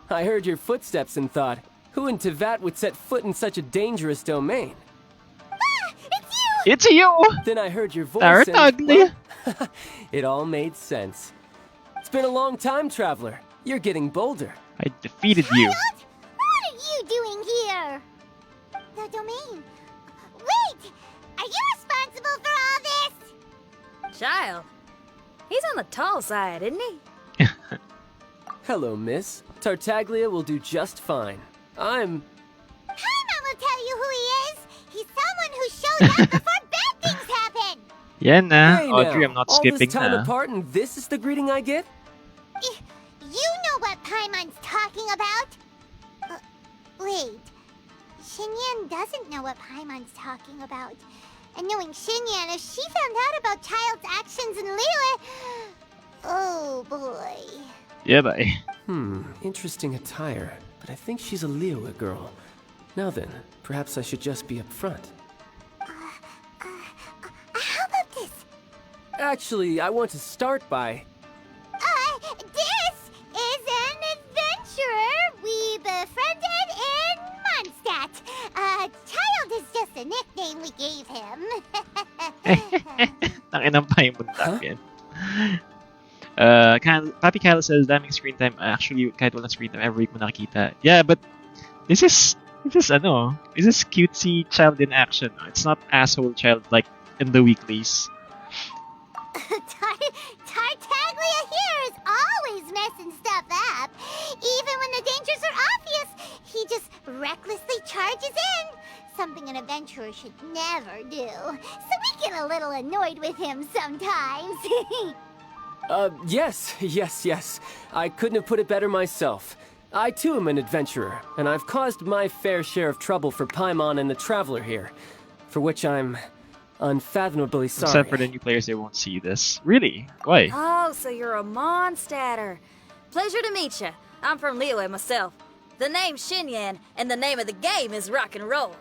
I heard your footsteps and thought, who in Tevat would set foot in such a dangerous domain? Ah, it's you! It's you! Then I heard your voice They're and, ugly. well, it all made sense. It's been a long time, Traveler. You're getting bolder. I defeated you. Child, what are you doing here? The domain. Wait! Are you responsible for all this? Child. He's on the tall side, isn't he? Hello, miss. Tartaglia will do just fine. Paimon will tell you who he is. He's someone who shows up before bad things happen. Yeah, nah. Hey Audrey, now, I'm not all skipping this time na. apart and this is the greeting I get? You know what Paimon's talking about. Wait. Xinyan doesn't know what Paimon's talking about. And knowing Xinyan, if she found out about Child's actions in Liyue... Oh, boy. Yeah, bye. Interesting attire, but I think she's a Liyue girl. Now then, perhaps I should just be upfront. How about this? Actually, I want to start by... This is an adventurer we befriended in Mondstadt. Child is just a nickname we gave him. Tanginang Paimon tap yan. Papi Kyle says, daming screen time. Actually, kahit walang screen time, every week mo nakikita. Yeah, but this is cutesy child in action. It's not asshole child like in the weeklies. Tartaglia here is always messing stuff up. Even when the dangers are obvious, he just recklessly charges in. Something an adventurer should never do. So we get a little annoyed with him sometimes. Yes. I couldn't have put it better myself. I too am an adventurer, and I've caused my fair share of trouble for Paimon and the Traveler here, for which I'm unfathomably sorry. Except for the new players, they won't see this. Really? Why? Oh, so you're a Mondstatter. Pleasure to meet you. I'm from Liyue myself. The name's Xinyan, and the name of the game is rock and roll.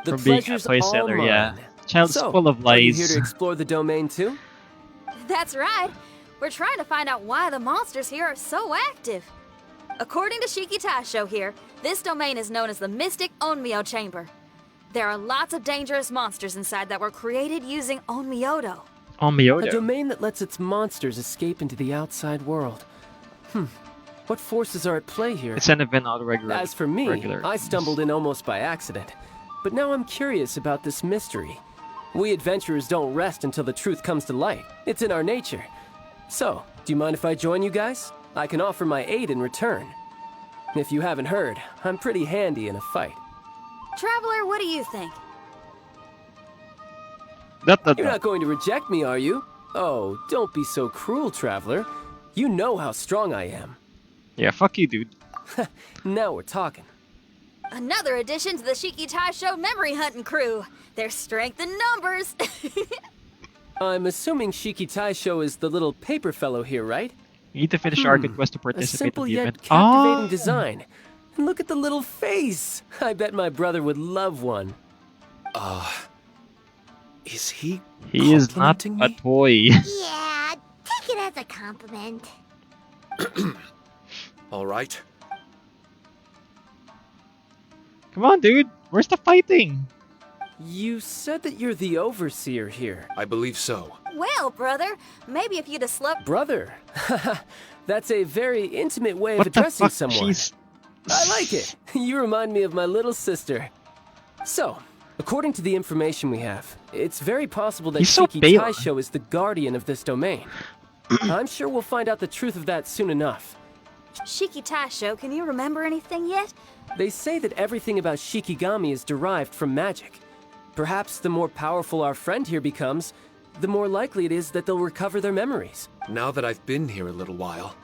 The From being a pleasure's toy all seller, mine. yeah. Child's So, full of are you lies. here to explore the domain too? That's right. We're trying to find out why the monsters here are so active. According to Shiki Taisho here, this domain is known as the Mystic Onmyo Chamber. There are lots of dangerous monsters inside that were created using Onmyodo. A Onmyodo. domain that lets its monsters escape into the outside world. What forces are at play here? It's an event out of regular. As for me, regular. I stumbled in almost by accident. But now I'm curious about this mystery. We adventurers don't rest until the truth comes to light. It's in our nature. So, do you mind if I join you guys? I can offer my aid in return. If you haven't heard, I'm pretty handy in a fight. Traveler, what do you think? You're not going to reject me, are you? Oh, don't be so cruel, Traveler. You know how strong I am. Yeah, fuck you, dude. Now we're talking. Another addition to the Shiki Taisho memory hunting crew. There's strength in numbers. I'm assuming Shiki Taisho is the little paper fellow here, right? You need to finish Arcade Quest to A participate simple in the yet event. captivating design. And look at the little face. I bet my brother would love one. Is he He is not complimenting a me? toy. Yeah, take it as a compliment. All right. Come on, dude. Where's the fighting? You said that you're the overseer here. I believe so. Well, brother, maybe if you'd have slept. Brother? That's a very intimate way What of the addressing fuck? someone. She's... I like it. You remind me of my little sister. So, according to the information we have, it's very possible that He's so Shiki pale. Taisho is the guardian of this domain. I'm sure we'll find out the truth of that soon enough. Shiki Taisho, can you remember anything yet? They say that everything about Shikigami is derived from magic. Perhaps the more powerful our friend here becomes, the more likely it is that they'll recover their memories. Now that I've been here a little while,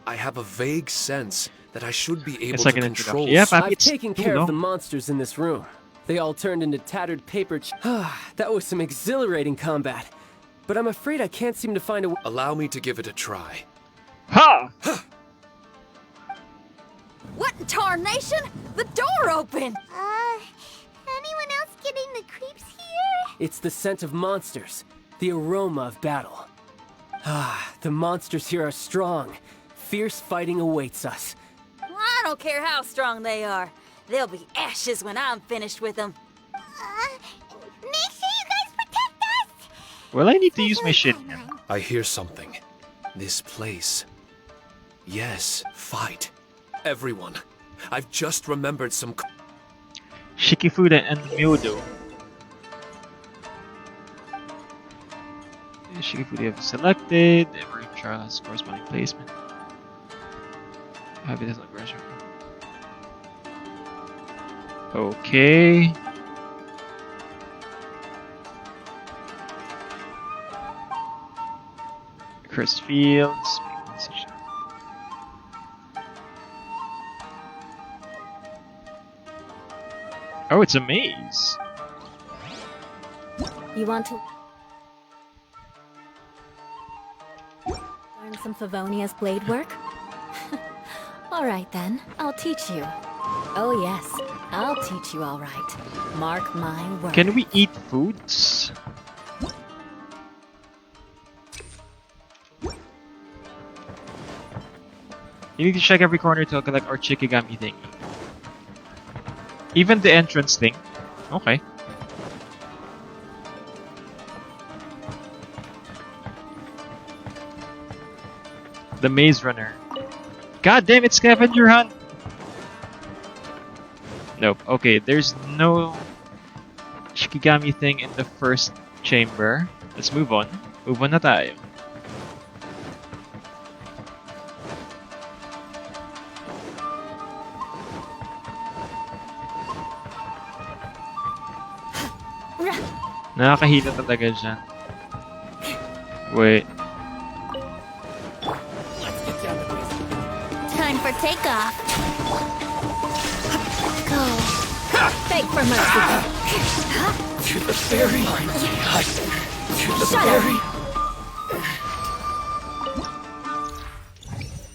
I have a vague sense that I should be able It's like to an control. introduction. Yep, I've it's taken too care long. of the monsters in this room. They all turned into tattered paper. That was some exhilarating combat. But I'm afraid I can't seem to find a. Allow me to give it a try. Ha! What in tarnation? The door opened! Anyone else getting the creeps here? It's the scent of monsters, the aroma of battle. The monsters here are strong. Fierce fighting awaits us. I don't care how strong they are. They'll be ashes when I'm finished with them. Make sure you guys protect us! Well, I need to use my shit. I hear something. This place. Yes, fight. Everyone. I've just remembered some. Shikifuda and Myodo. Shikifuda have selected. Every trial has corresponding placement. Have it as an aggression. Okay. Cursed fields. Oh, it's a maze. You want to learn some Favonia's blade work? All right then, I'll teach you. Oh yes, I'll teach you all right. Mark my words. Can we eat foods? You need to check every corner to collect our Chikigami thing. Even the entrance thing. Okay. The Maze Runner. God damn it, scavenger hunt! Nope. Okay, there's no Shikigami thing in the first chamber. Let's move on. Move on na tayo. Nakakahila talaga dyan. Wait. Time for takeoff. Beg for mercy. To the ferry. To the ferry.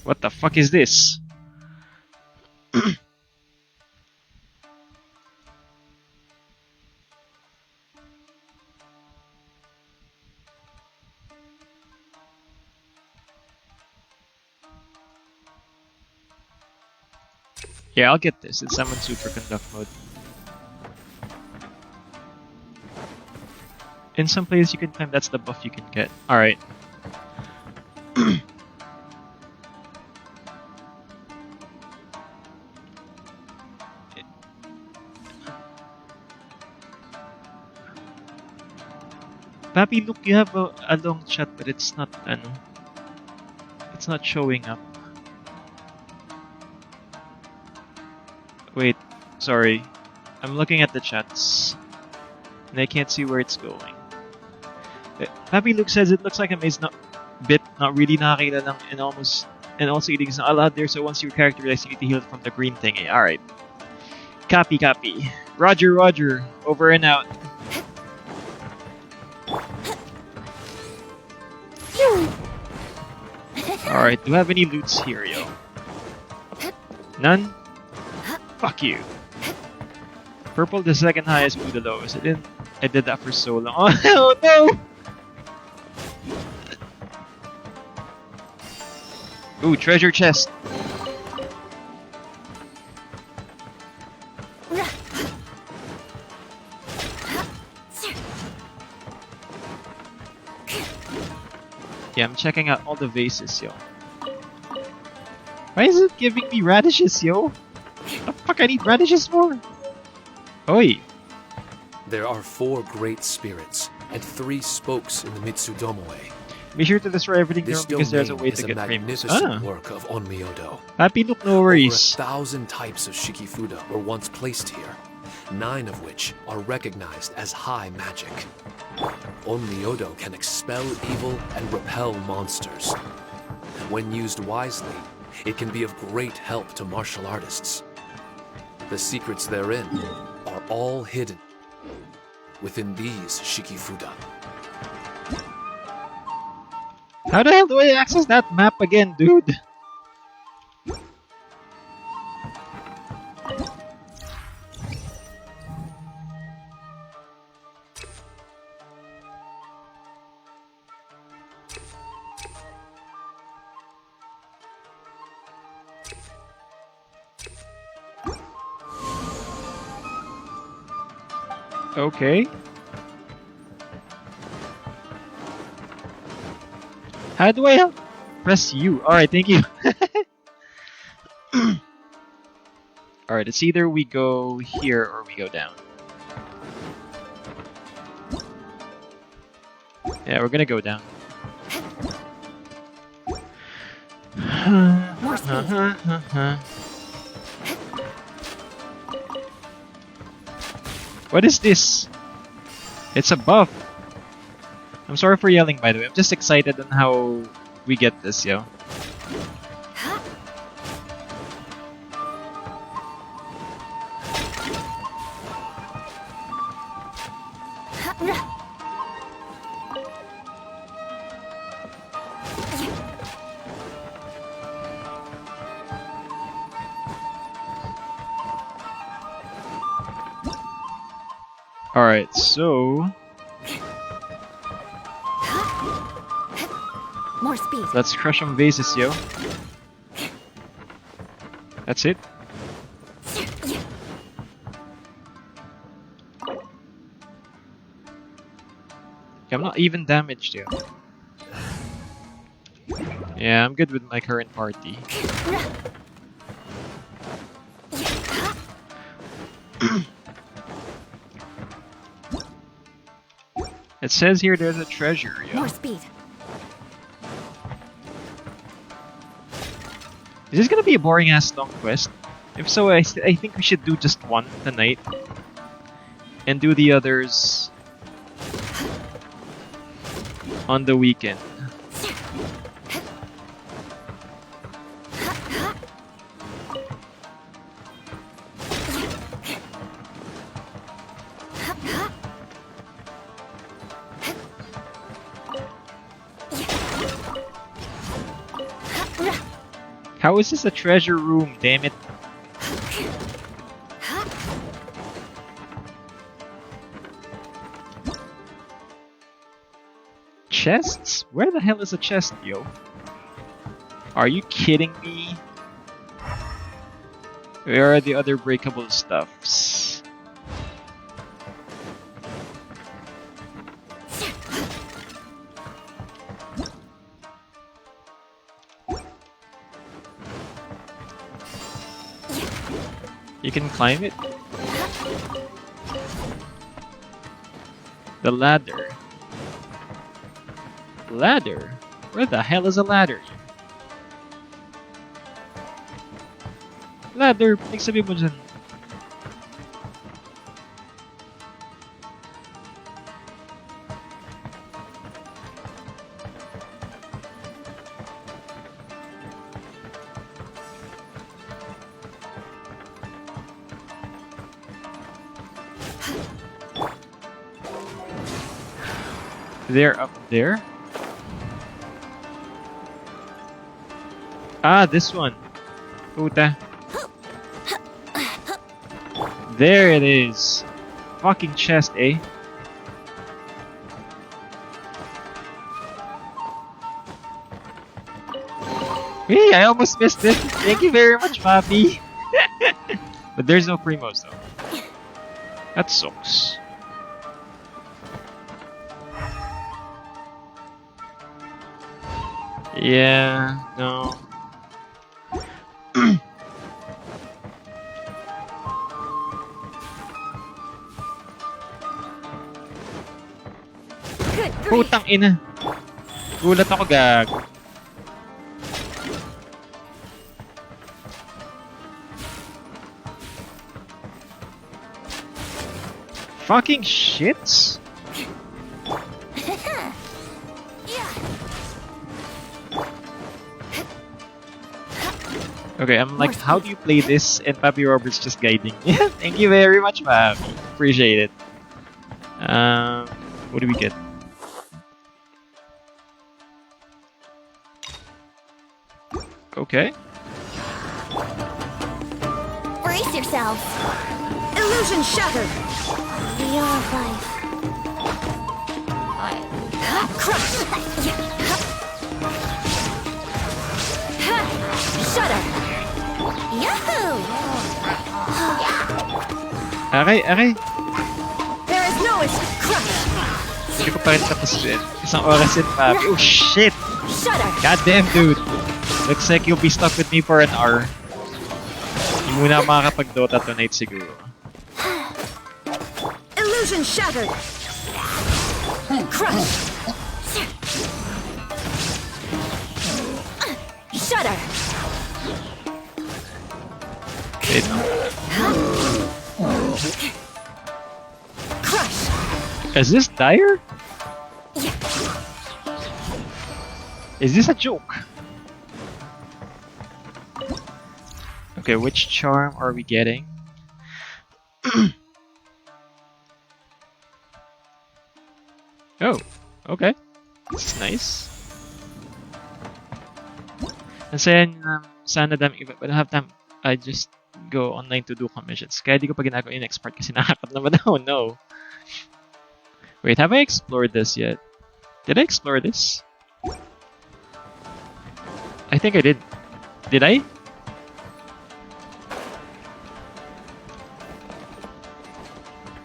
What the fuck is this? Yeah, I'll get this. It's Summon Sutra Conduct mode. In some places you can climb, that's the buff you can get. Alright. Papi, look, you have a long chat, but it's not, it's not showing up. Wait, sorry. I'm looking at the chats, and I can't see where it's going. Papi Luke says it looks like a maze not really nakakita lang, and also eating is not allowed there, so once your character realizes you need to heal from the green thingy. Alright. Copy. Roger, over and out. Alright, do you have any loots here, yo? None? Fuck you. Purple the second highest, blue the lowest. I did that for so long. Oh no! Ooh, treasure chest. Yeah, I'm checking out all the vases, yo. Why is it giving me radishes, yo? What the fuck I need radishes for? Oi! There are 4 great spirits and 3 spokes in the Mitsudomoe. Be sure to destroy everything there This because there's a domain way is to get famous. magnificent work of Onmyodo. Happy, look, no Over worries. 1,000 types of Shikifuda were once placed here, 9 of which are recognized as high magic. Onmyodo can expel evil and repel monsters. When used wisely, it can be of great help to martial artists. The secrets therein are all hidden within these Shikifuda. How the hell do I access that map again, dude? Okay. How do I help? Press U. Alright, thank you. Alright, it's either we go here or we go down. Yeah, we're gonna go down. More speed. What is this? It's a buff. I'm sorry for yelling, by the way. I'm just excited on how we get this, yo. Alright, so More speed. let's crush some vases, yo. That's it. I'm not even damaged, yo. Yeah, I'm good with my current party. It says here there's a treasure, yo. More speed. Is this gonna be a boring ass long quest? If so, I think we should do just one tonight. And do the others on the weekend. How is this a treasure room? Damn it. Chests? Where the hell is a chest, yo? Are you kidding me? Where are the other breakable stuffs? You can climb it? The ladder. Ladder? Where the hell is a ladder? Ladder, nagsabi mo dyan. They're up there? Ah, this one. Puta. There it is. Fucking chest, eh? Hey, I almost missed it. Thank you very much, Papi. But there's no primos though. That sucks. Yeah, no. Putang ina. Gulat ako, gag. Fucking shits. Okay, I'm like, how do you play this? And Papi Robert's just guiding. Yeah, thank you very much, Papi. Appreciate it. What do we get? Okay. Brace yourselves. Illusion shattered. Wheel of life. Crush. Shudder. Yahoo! Okay, okay. There is no escape. Crush. Hindi ko pa rin tapos din. Isang oras din, Papi. Oh, shit! Shudder. Goddamn, dude. Looks like you'll be stuck with me for an hour. Hindi muna makakapag-Dota tonight siguro. Illusion shattered. Crush. Shudder. Wait, no. Crush. Is this dire? Is this a joke? Okay, which charm are we getting? Oh, okay. This is nice. And then, sana dami iba. But I don't have time. I just go online to do commissions. Kaya di ko pa ginagawa yung next part kasi nakakap naman. Oh no. Wait, have I explored this yet? Did I explore this? I think I did. Did I?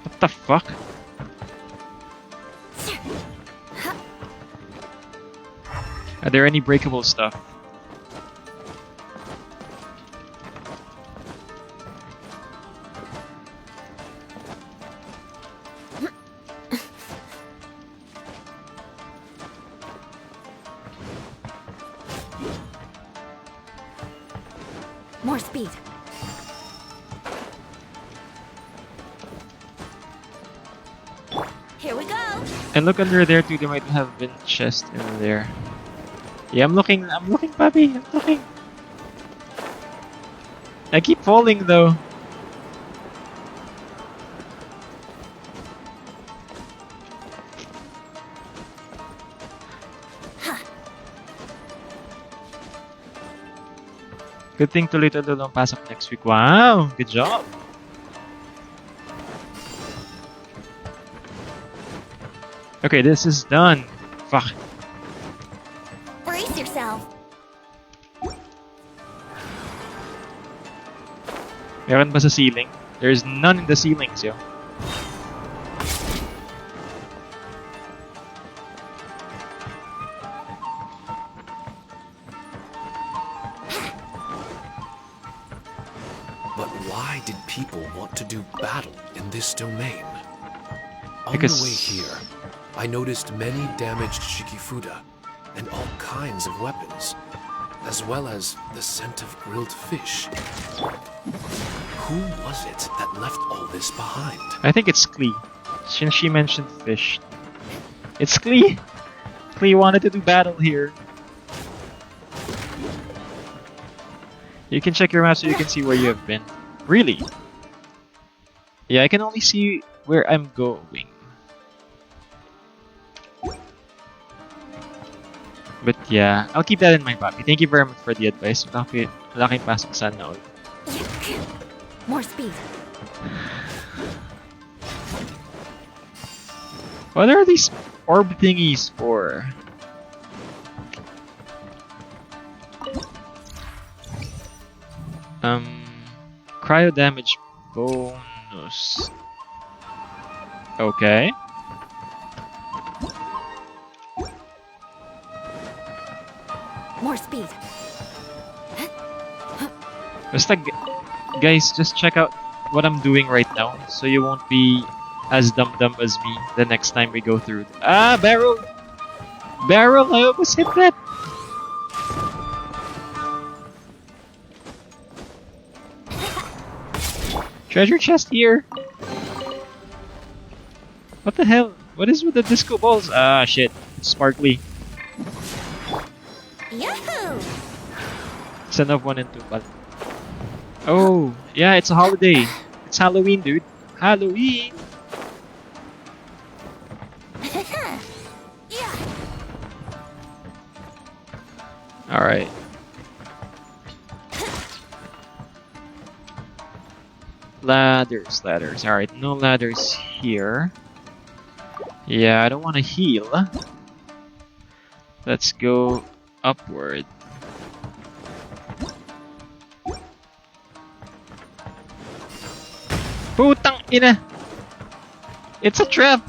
What the fuck? Are there any breakable stuff? More speed. Here we go. And look under there too, there might have been chest in there. Yeah, I'm looking, Papi, I'm looking. I keep falling though. Good thing tuloy-tuloy lang pasok next week. Wow! Good job! Okay, this is done. Fuck. Brace yourself. Meron ba sa ceiling? There's none in the ceilings, yo. But why did people want to do battle in this domain? On Because... the way here, I noticed many damaged Shikifuda and all kinds of weapons, as well as the scent of grilled fish. Who was it that left all this behind? I think it's Klee. Since she mentioned fish. It's Klee! Klee wanted to do battle here. You can check your map so you can see where you have been. Really? Yeah, I can only see where I'm going. But yeah, I'll keep that in mind, Papi. Thank you very much for the advice. Malaking pasok sana all. More speed. What are these orb thingies for? Cryo damage bonus. Okay. More speed. Basta, guys, just check out what I'm doing right now, so you won't be as dumb as me the next time we go through. Ah, barrel! Barrel! I almost hit that! Treasure chest here! What the hell? What is with the disco balls? Ah, shit. It's sparkly. Yahoo! Son of 1 and 2 pal. Oh, yeah, it's a holiday. It's Halloween, dude. Halloween! Alright. Ladders. Alright, no ladders here. Yeah, I don't want to heal. Let's go upward. Putang ina! It's a trap!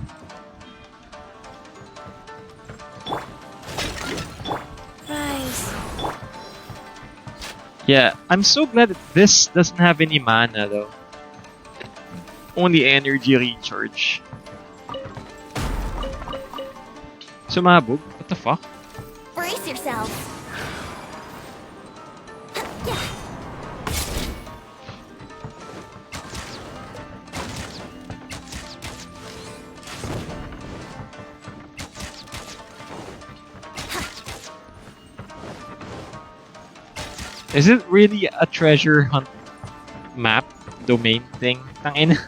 Rise. Yeah, I'm so glad that this doesn't have any mana though. Only energy recharge. Sumabog? What the fuck? Brace yourself. Is it really a treasure hunt map domain thing? Tangina.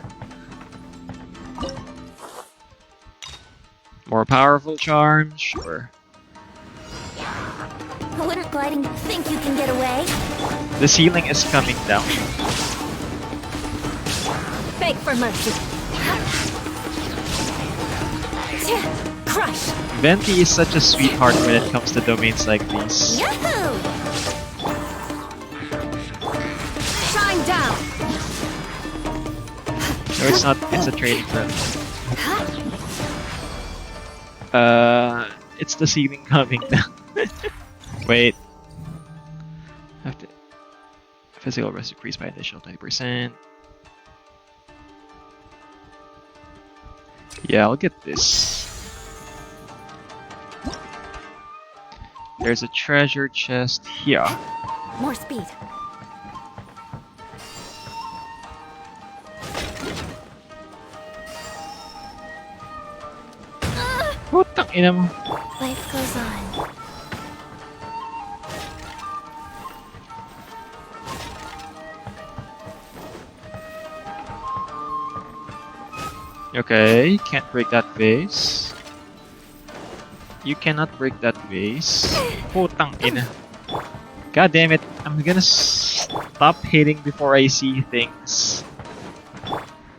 More powerful charms, sure. Litter gliding, think you can get away? The ceiling is coming down. Beg for mercy. Crush. Venti is such a sweetheart when it comes to domains like these. Yahoo! Shine down. No, it's not. It's a training ground. It's the ceiling coming down. Wait. Have to. Physical rest increased by additional 20%. Yeah, I'll get this. There's a treasure chest here. More speed. Putang ina mo. Life goes on. Okay, can't break that vase. You cannot break that vase. Putang ina. God damn it. I'm gonna stop hitting before I see things.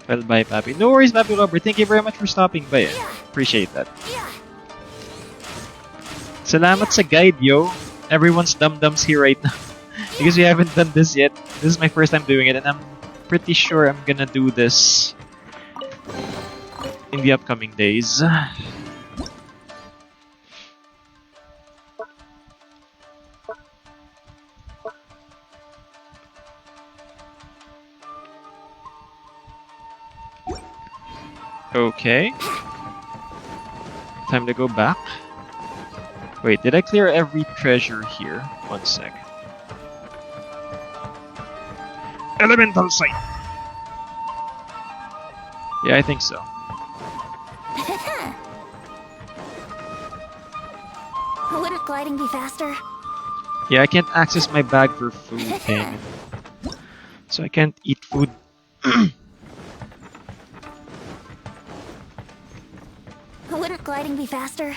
Well, bye, Papi. No worries, Papi Robert. Thank you very much for stopping by. Appreciate that. Salamat sa guide, yo. Everyone's dum-dums here right now. Because we haven't done this yet. This is my first time doing it, and I'm pretty sure I'm gonna do this in the upcoming days. Okay. Time to go back. Wait, did I clear every treasure here? One sec. Elemental sight! Yeah, I think so. Wouldn't gliding be faster? Yeah, I can't access my bag for food, dang it. So I can't eat food. Wouldn't gliding be faster?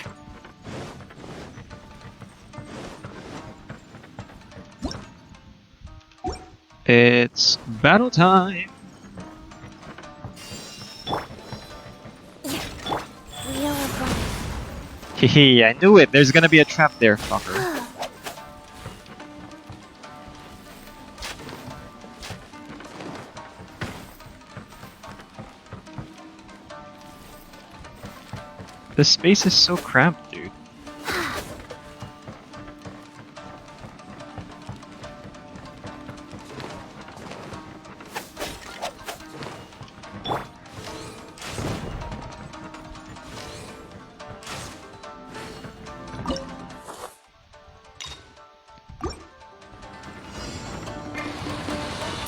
It's battle time! Wheel of life. Hehe, I knew it! There's gonna be a trap there, fucker. This space is so cramped, dude.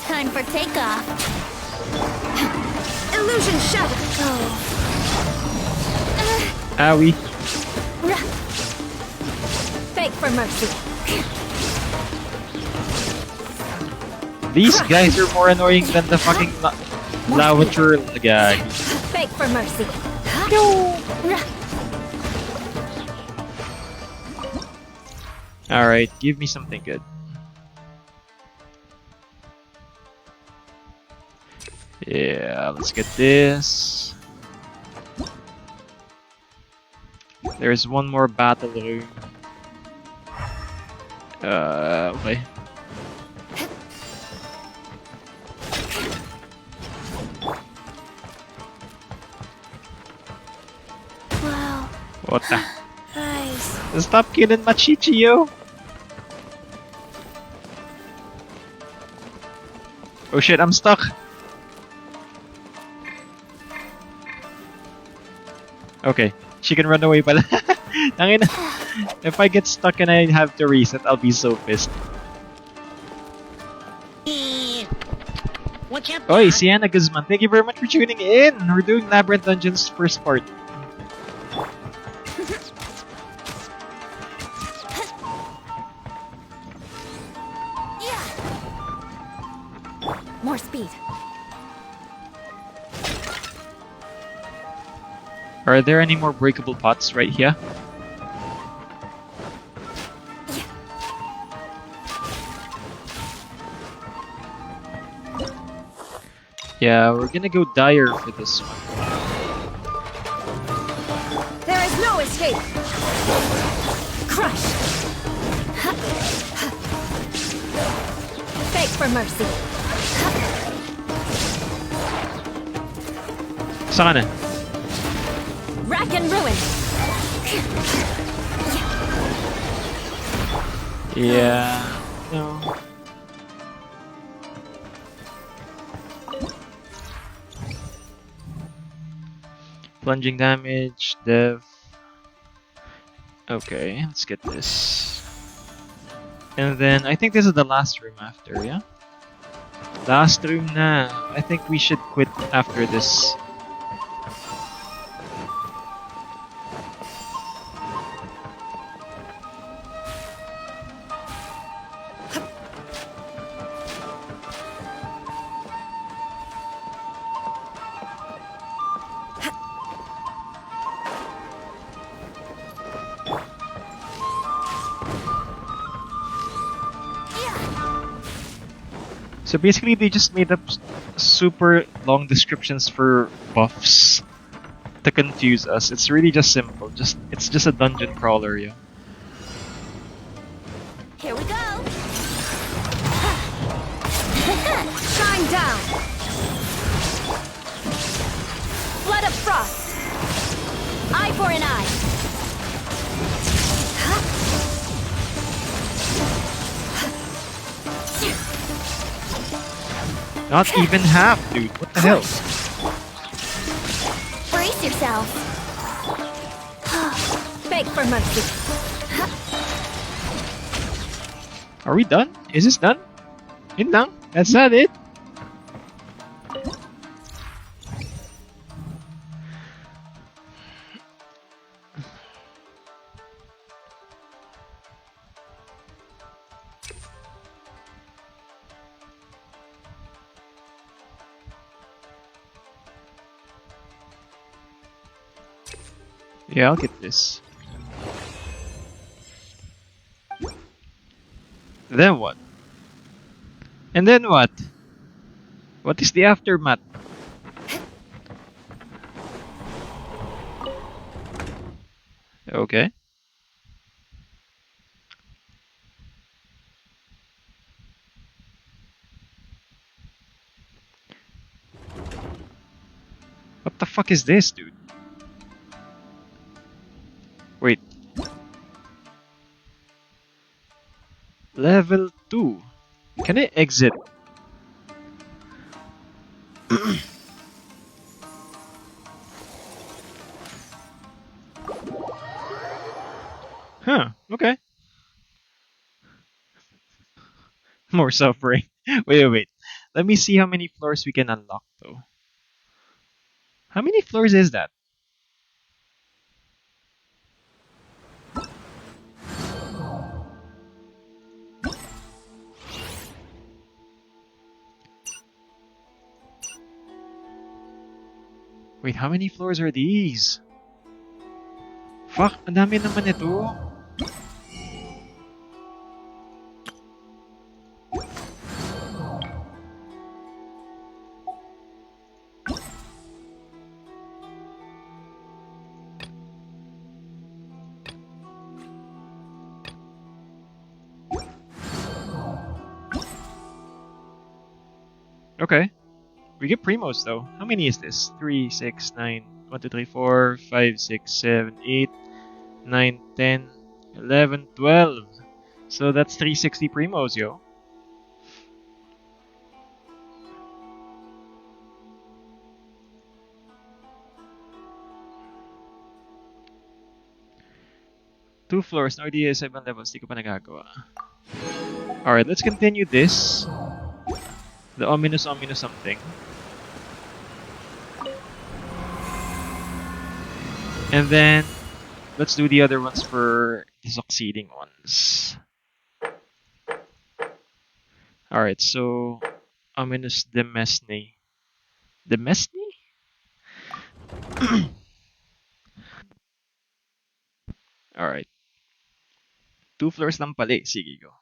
Time for takeoff. Illusion shatter. Owie. Beg for mercy. These guys are more annoying than the fucking lavature guy. Beg for mercy. Alright, give me something good. Yeah, let's get this. There's one more battle room. Okay. Wow. What the? Nice. Stop killing Machichi, yo! Oh shit, I'm stuck! Okay, she can run away pala. Tangina. If I get stuck and I have to reset, I'll be so pissed. Watch out, Oi, Dad. Sienna Guzman, thank you very much for tuning in! We're doing Labyrinth Dungeons first part. More speed. Are there any more breakable pots right here? Yeah, we're gonna go dire for this one. There is no escape. Crush. Beg for mercy. Saan ka na? Rack and ruin. Yeah, no. Plunging damage, dev. Okay, let's get this. And then I think this is the last room after, yeah? Last room na. I think we should quit after this. So basically, they just made up super long descriptions for buffs to confuse us. It's really just simple. It's just a dungeon crawler, yeah. Here we go! Shine down! Flood of frost! Eye for an eye! Not even half, dude. What the hell? Brace yourself! Beg for mercy! Are we done? Is this done? Yun lang? That's not it? Yeah, I'll get this. Then what? And then what? What is the aftermath? Okay. What the fuck is this, dude? Wait. Level 2. Can I exit? Huh, okay. More suffering. Wait. Let me see how many floors we can unlock, though. How many floors is that? Wait, how many floors are these? Fuck, ang dami naman ito. Okay. We get primos though. How many is this? 3, 6, 9, 1, 2, 3, 4, 5, 6, 7, 8, 9, 10, 11, 12. So that's 360 primos, yo. Two floors, no idea, 7 levels, di ko pa nagagawa. Alright, let's continue this. The ominous something. And then, let's do the other ones for the succeeding ones. Alright, so, ominous Demesne. Demesne? Alright. 2 floors lang pala eh. Sige, go.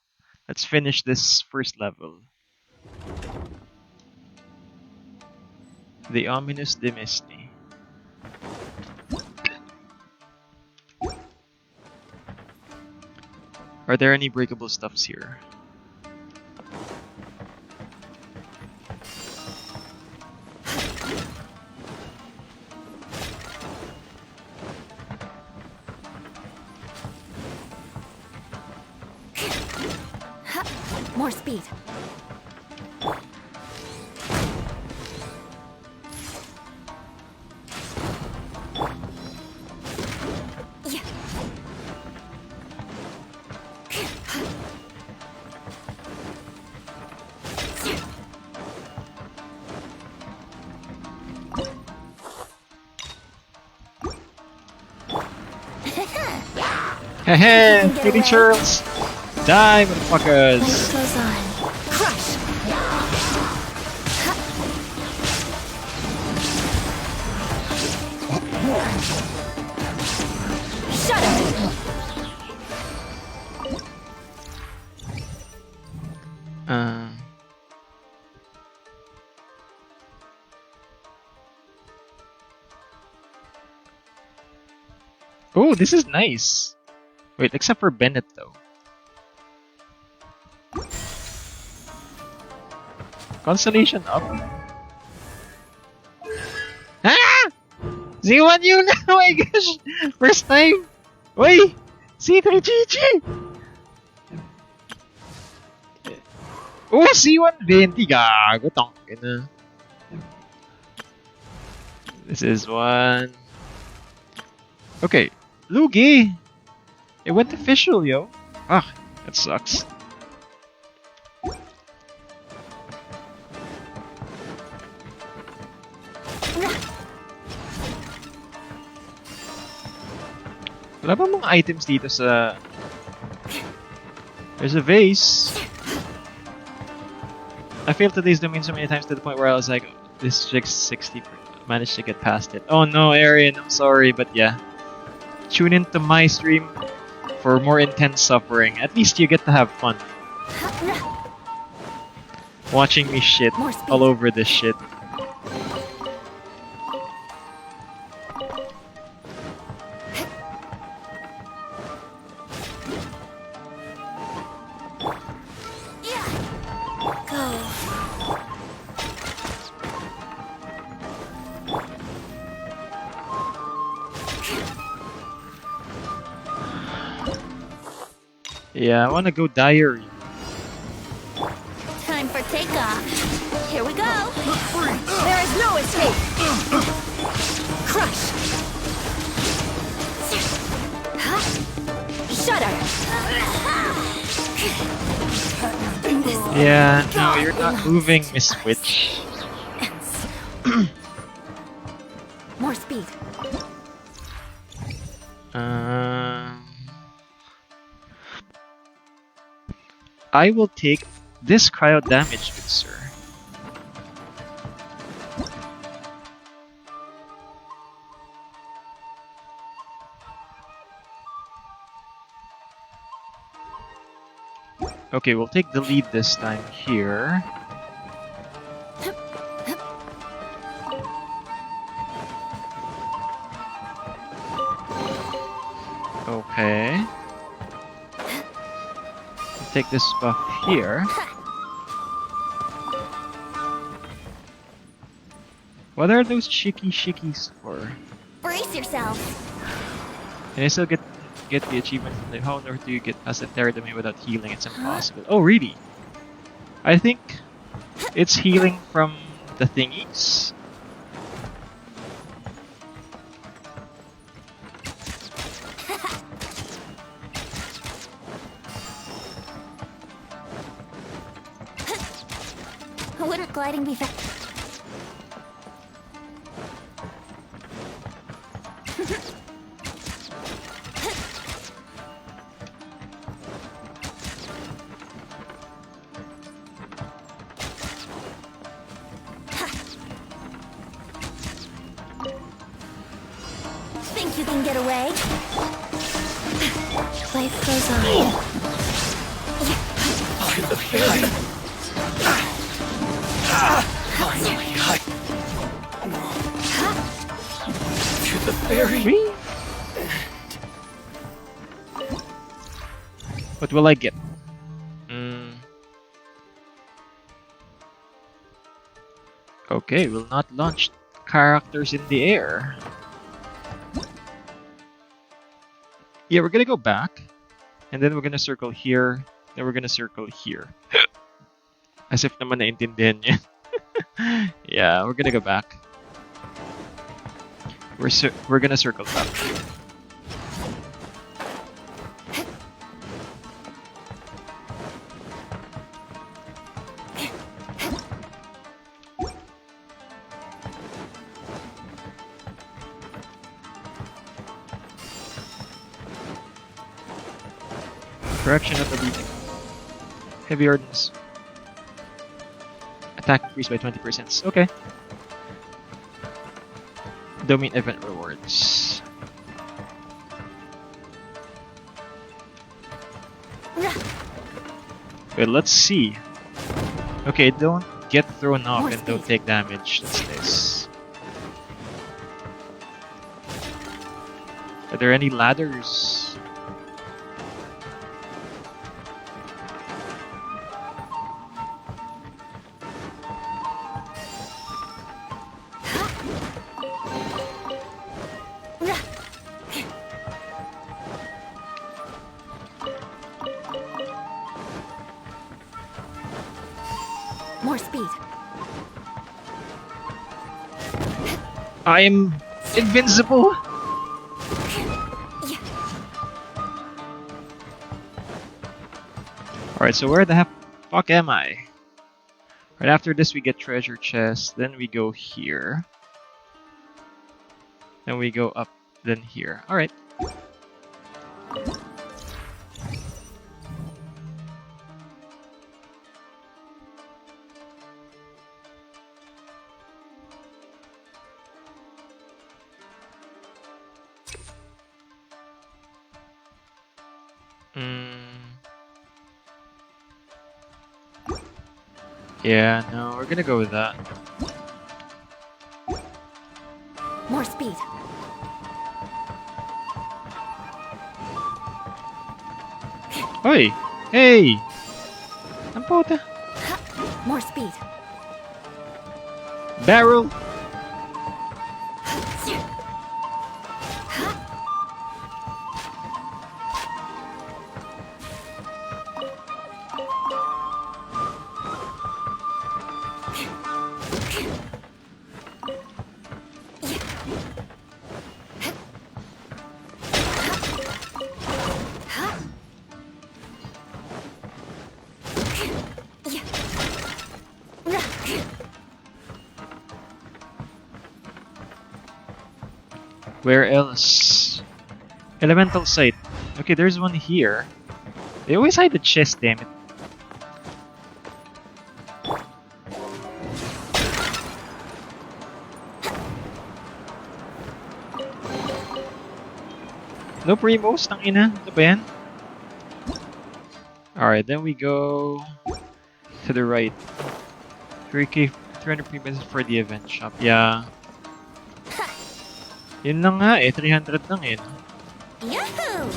Let's finish this first level. The ominous Demesne. Are there any breakable stuffs here? More speed. Hehe, kitty churls! Die, motherfuckers! Life goes on. Crush! Shut up! Oh, this is nice. Wait, except for Bennett though. Constellation up. Ah! Z1 yun! Oh my gosh! First time! Uy! C3 GG! Oh, C120! Gago, tangina. This is one. Okay, Lugi! It went official, yo. Ah, that sucks. Wala ba mga items dito sa... There's a vase. I failed today's domain so many times to the point where I was like, this chick's 60, managed to get past it. Oh no, Arian, I'm sorry, but yeah. Tune into my stream for more intense suffering. At least you get to have fun. Watching me shit all over this shit. Yeah, I wanna go diary. Time for takeoff. Here we go. There is no escape. Crush. Shudder. Yeah, no, you're not moving, Miss Witch. More speed. I will take this cryo damage, good sir. Okay, we'll take the lead this time here. Okay. Take this buff here. What are those shikis for? Brace yourself. Can I still get the achievement from the how on earth do you get past the Terra domain without healing? It's impossible. Oh really? I think it's healing from the thingies. Wouldn't gliding be fast? Think you can get away? Life goes on. To the very What will I get? Okay, we'll not launch characters in the air. Yeah, we're gonna go back, and then we're gonna circle here, then we're gonna circle here. As if naman naintindihan niya. Yeah, we're gonna go back. We're gonna circle back. Correction of the beating. Heavy ordnance. Attack increased by 20%. Okay. Domain event rewards. Wait, let's see. Okay, don't get thrown off and don't take damage. That's nice. Are there any ladders? More speed. I am invincible. Alright, so where the fuck am I? Right after this we get treasure chest, then we go here. Then we go up, then here. Alright. Yeah, no, we're gonna go with that. More speed. Oi! Hey! Ang puta. More speed. Barrel! Where else? Elemental site. Okay, there's one here. They always hide the chest, damn it. No primos, tangina. Ano ba yan? Alright, then we go to the right. 3k, 300 primos for the event shop. Yeah. Yun lang nga eh, 300 lang eh. Yahoo!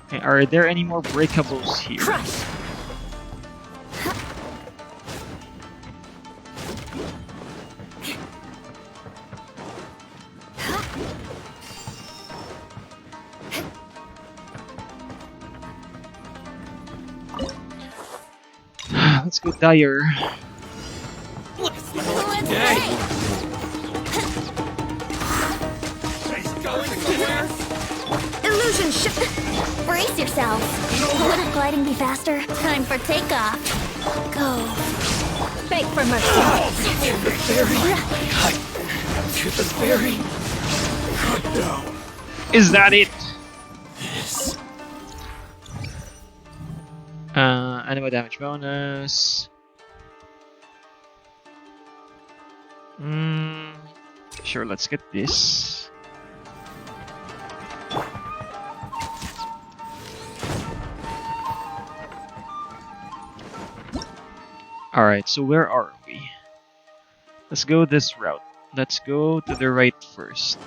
Okay, are there any more breakables here? Crush. Let's go Dyer. Illusion Brace yourselves. Wouldn't gliding be faster? Time for takeoff. Go. Beg for mercy. To the berry. Cut down. Is that it? Yes. Animal damage bonus. Sure, let's get this. Alright, so where are we? Let's go this route. Let's go to the right first.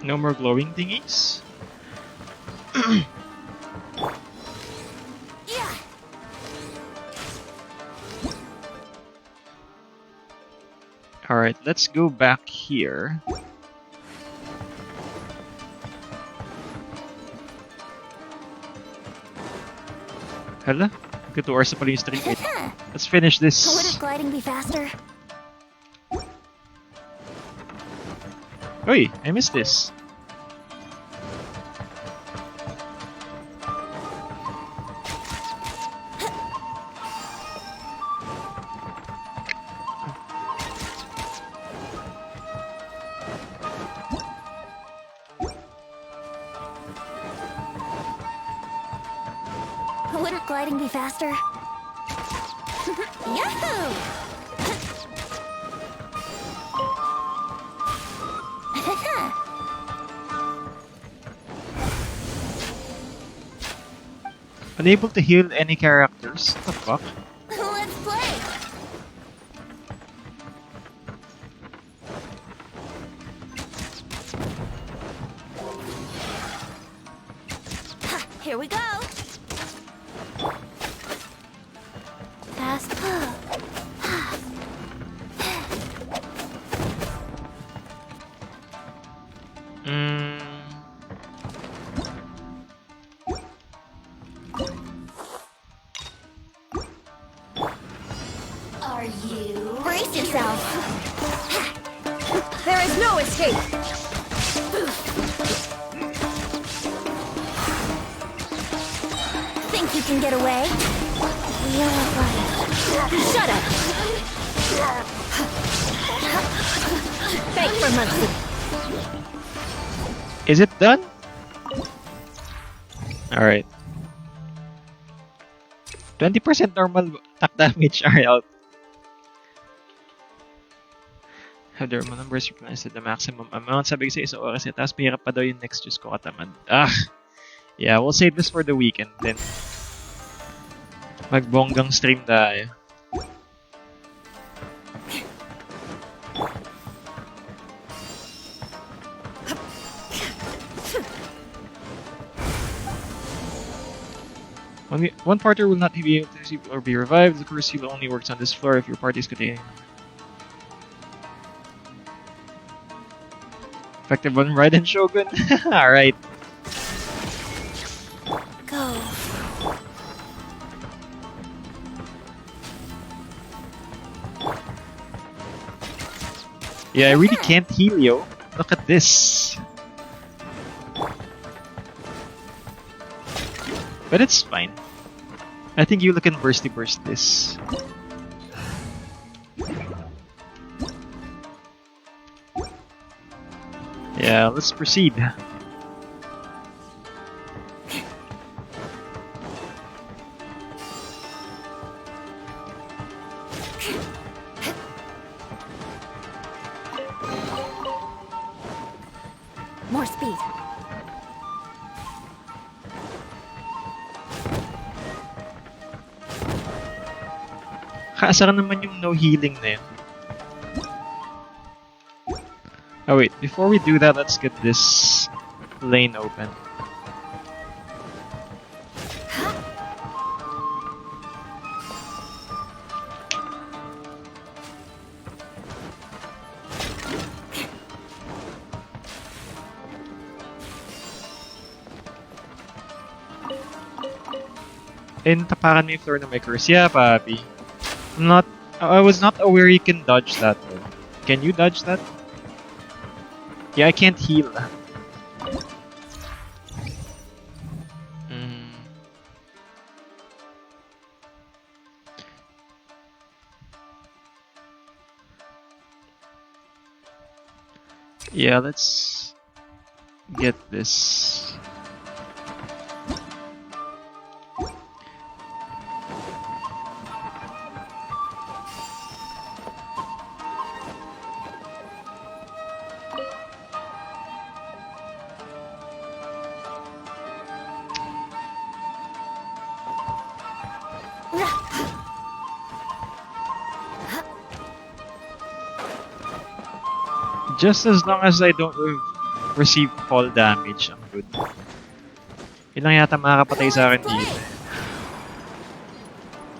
No more glowing thingies? Alright, let's go back here. Hala? Good 2 hours na pala yung stream. Let's finish this. Would gliding be faster? Oi, I missed this. Would gliding be faster? Yahoo! Unable to heal any characters? What the fuck? Let's play! Here we go! Fast. Are you? Brace yourself! There is no escape! Think you can get away? You're right. Shut up! Beg for mercy. Is it done? Alright. 20% normal attack damage are out. Have the normal numbers replaced at the maximum amount. Sabi ko sa isang oras tapos mahirap pa daw yung next juice ko katamad. Yeah, we'll save this for the weekend then. Magbonggang stream tayo. One partner will not be able to receive or be revived. The curse heal only works on this floor if your party is containing. Effective on Raiden Shogun. Alright. Go. Yeah, I really can't heal, yo. Look at this. But it's fine. I think you can bursty burst this. Yeah, let's proceed. More speed. Kaasar naman yung no healing na yun. Oh wait, before we do that, let's get this lane open. And tapakan mo yung floor na may curse. Yeah, papi. I was not aware you can dodge that though. Can you dodge that? Yeah, I can't heal. Yeah, let's get this. Just as long as I don't receive fall damage, I'm good. Yun lang yata makakapatay sa akin dito.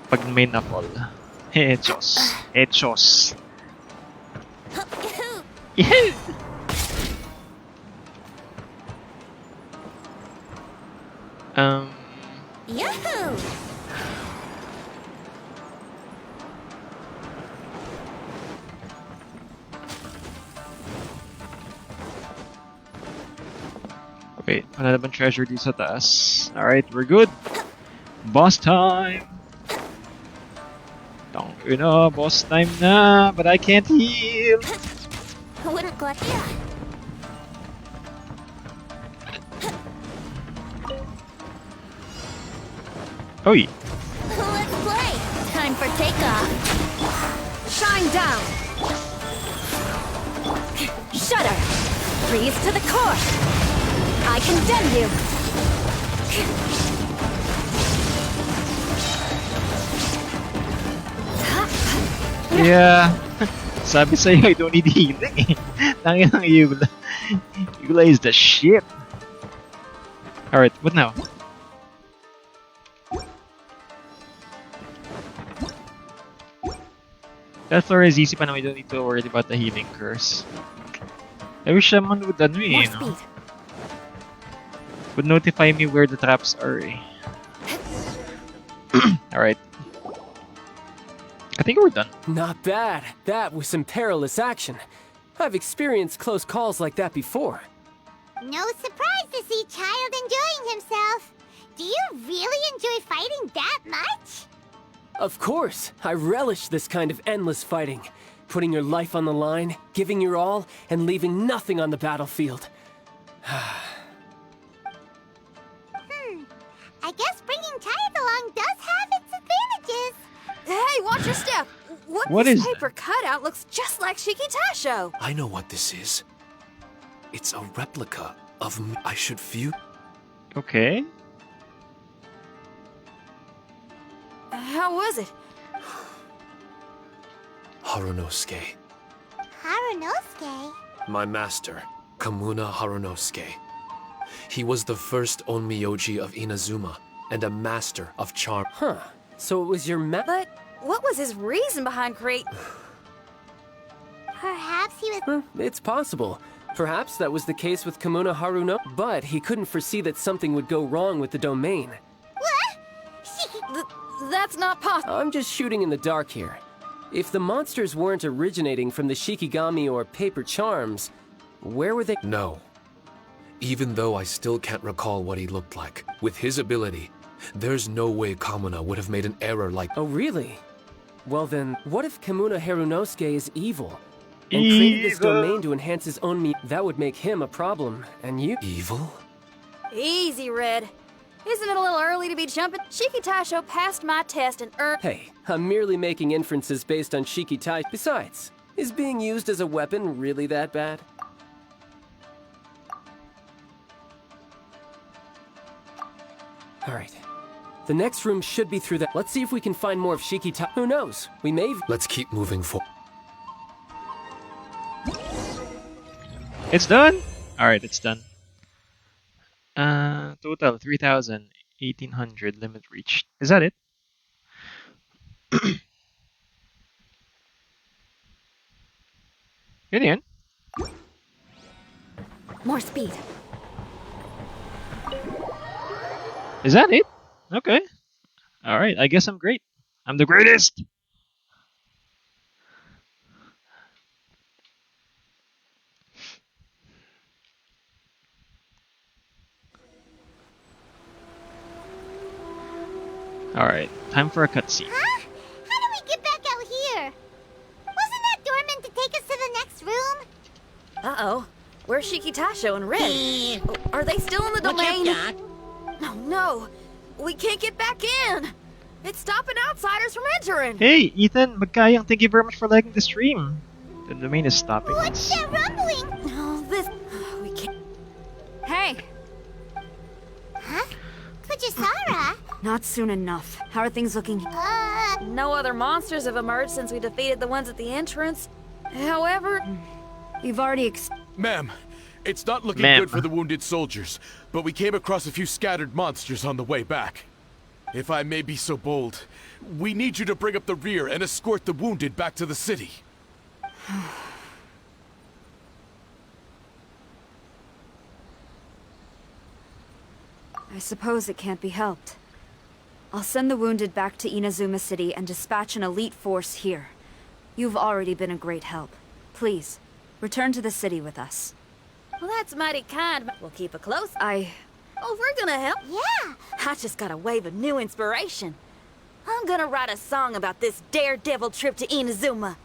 Pag may na-fall. Hechos. Hechos. Yahoo! Yahoo! Wala na bang treasure dito sa taas? Alright, we're good. Boss time! Boss time na, but I can't heal. Wouldn't go here. Oy. Let's play. Time for takeoff. Shine down! Shudder! Freeze to the core! I condemn you! Yeah. Sabi sa'yo, I don't need healing eh. Tangin ng Eugla. Eugla is the shit. Alright, what now? That floor is easy pa na we don't need to worry about the healing curse. I wish someone would would notify me where the traps are eh. Alright. I think we're done. Not bad. That was some perilous action. I've experienced close calls like that before. No surprise to see Child enjoying himself. Do you really enjoy fighting that much? Of course. I relish this kind of endless fighting. Putting your life on the line, giving your all, and leaving nothing on the battlefield. I guess bringing Child along does have its advantages. Hey, watch your step! What this is paper cutout looks just like Shiki Tasho. I know what this is. It's a replica of me. I should view. Okay. How was it? Harunosuke. Harunosuke? My master, Kamuna Harunosuke. He was the first Onmyoji of Inazuma and a master of charm. Huh. So it was your But what was his reason behind Perhaps he was... It's possible. Perhaps that was the case with Kamuna Haruno, but he couldn't foresee that something would go wrong with the domain. What? That's not possible. I'm just shooting in the dark here. If the monsters weren't originating from the Shikigami or paper charms, where were they? No. Even though I still can't recall what he looked like, with his ability, there's no way Kamuna would have made an error like... Oh, really? Well then, what if Kamuna Harunosuke is evil? And created this domain to enhance his own That would make him a problem, and you... Evil? Easy, Red. Isn't it a little early to be jumping? Shiki Tasho passed my test and earned... Hey, I'm merely making inferences based on Shiki Tai. Besides, is being used as a weapon really that bad? Alright. The next room should be through that. Let's see if we can find more of Shiki Tai. Who knows? We may... Let's keep moving forward. It's done? Alright, it's done. Total 3,000, 1,800 limit reached. Is that it? Yun. More speed. Is that it? Okay. Alright, I guess I'm great. I'm the greatest! Alright, time for a cutscene. Huh? How do we get back out here? Wasn't that door meant to take us to the next room? Uh-oh. Where's Shiki Tasho and Red? Are they still in the domain? Oh, no. We can't get back in. It's stopping outsiders from entering. Hey, Ethan, magkayang, thank you very much for liking the stream. The domain is stopping What's us. that rumbling? Oh, this... We can't... Hey! Huh? Kujisara? Not soon enough. How are things looking? No other monsters have emerged since we defeated the ones at the entrance. However... You've already Ma'am, it's not looking good for the wounded soldiers, but we came across a few scattered monsters on the way back. If I may be so bold, we need you to bring up the rear and escort the wounded back to the city. I suppose it can't be helped. I'll send the wounded back to Inazuma City and dispatch an elite force here. You've already been a great help. Please, return to the city with us. Well, that's mighty kind, but we'll keep a close... Oh, we're gonna help. Yeah. I just got a wave of new inspiration. I'm gonna write a song about this daredevil trip to Inazuma.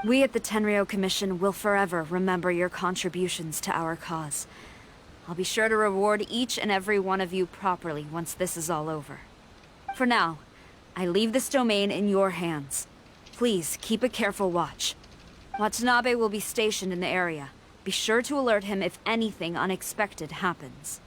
We at the Tenryo Commission will forever remember your contributions to our cause. I'll be sure to reward each and every one of you properly once this is all over. For now, I leave this domain in your hands. Please keep a careful watch. Watanabe will be stationed in the area. Be sure to alert him if anything unexpected happens.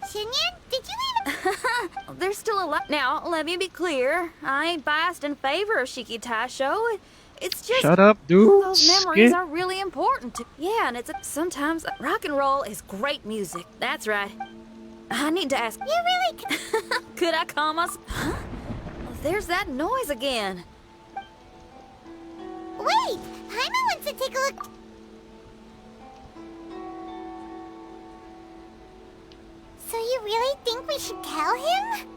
Shinyan, did you even... There's still a lot. Now, let me be clear. I ain't biased in favor of Shiki Taisho. It's just... Shut up, dude. Those memories are really important to... Yeah, and sometimes rock and roll is great music. That's right. I need to ask... You really... Could I calm us? Huh? There's that noise again. Wait! Paimon wants to take a look... So you really think we should tell him?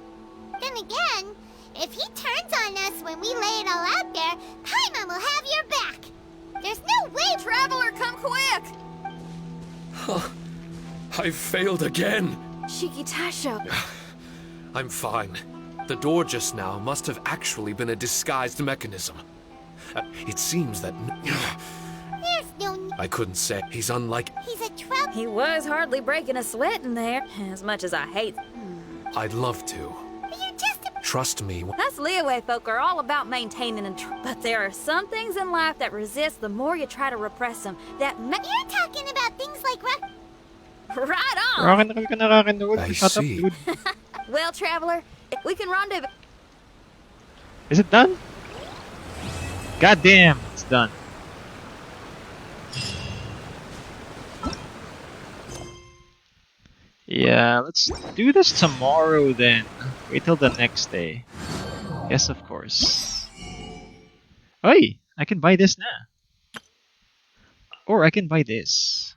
Then again, if he turns on us when we lay it all out there, Paimon will have your back. There's no way... Traveler, come quick! Huh. I failed again. Shiki Taisho. I'm fine. The door just now must have actually been a disguised mechanism. It seems that... There's no... I couldn't say. He's unlike... He's a trouble... He was hardly breaking a sweat in there, as much as I hate... I'd love to. You just... Trust me. Us Liyue folk are all about maintaining but there are some things in life that resist the more you try to repress them. You're talking about things like... Right on! I Shut up, see. dude. Well, Traveler, if we can rendezvous... Is it done? God damn, it's done. Yeah, let's do this tomorrow then. Wait till the next day. Yes, of course. Oi, I can buy this now. Or I can buy this.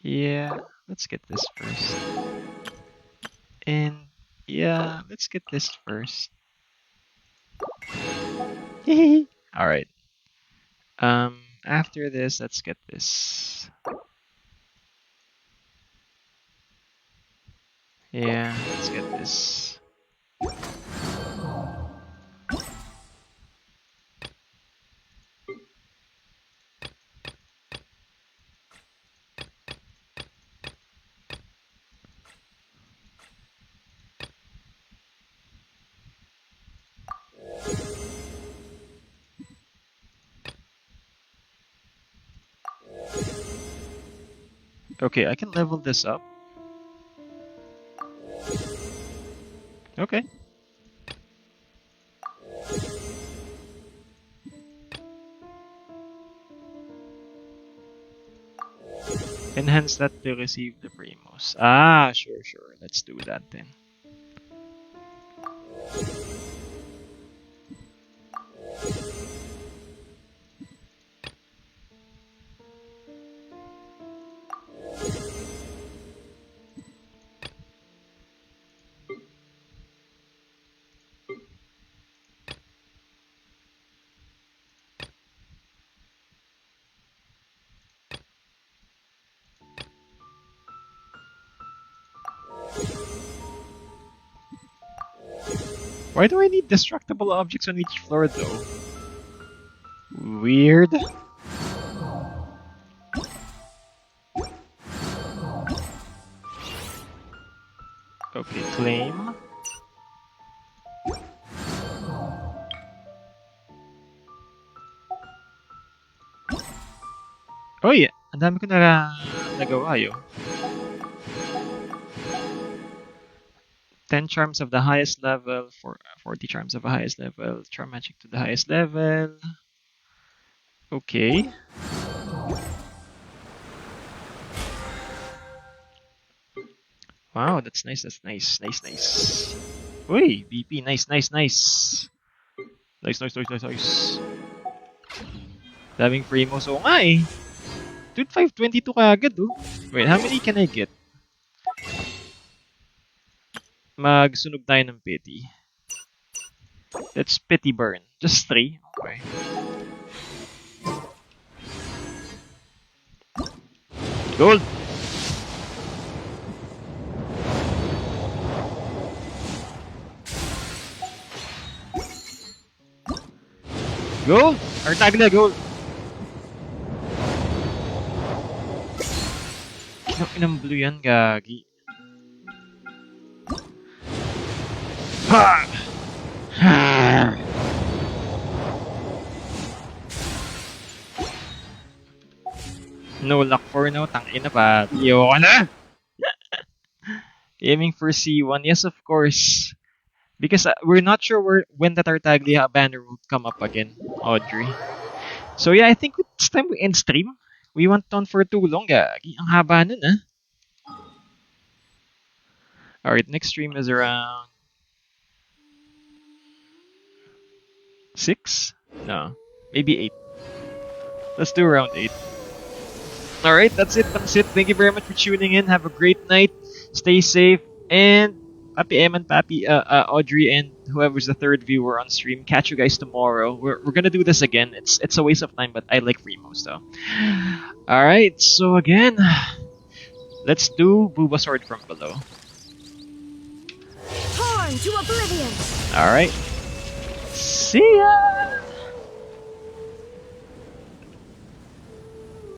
Yeah, let's get this first. And yeah, let's get this first. Alright. After this, let's get this. Yeah, let's get this. Okay, I can level this up. Okay. Enhance that to receive the Primos. Ah, sure. Let's do that then. Why do I need destructible objects on each floor though? Weird. Okay, claim. Oh yeah, ang dami ko na nagawa yun. 10 charms of the highest level, 40 charms of the highest level, charm magic to the highest level. Okay. Wow, that's nice, Nice. Uy, BP, nice. Nice. Daming Primos. Oo nga eh. Dude, 522 kaagad oh. Wait, how many can I get? Magsunog tayo ng pity. Let's pity burn. Just 3. Okay. Gold! Gold! Artagna, gold! Inang blue yan, gagi. Ha! Ha! No luck for now. Tangina pa. Ayoko na! Aiming for C1. Yes, of course. Because we're not sure when that Tartaglia banner will come up again, Audrey. So yeah, I think it's time we end stream. We went on for too long, gagi. Ang haba nun, ah. Alright, next stream is around 6? No, maybe 8. Let's do around 8. Alright, that's it. Thank you very much for tuning in. Have a great night. Stay safe. And Papi M and Papi Audrey and whoever's the third viewer on stream. Catch you guys tomorrow. We're gonna do this again. It's a waste of time, but I like Remo, so. Alright, so again, let's do Booba Sword from below. Torn to oblivion! Alright. See ya!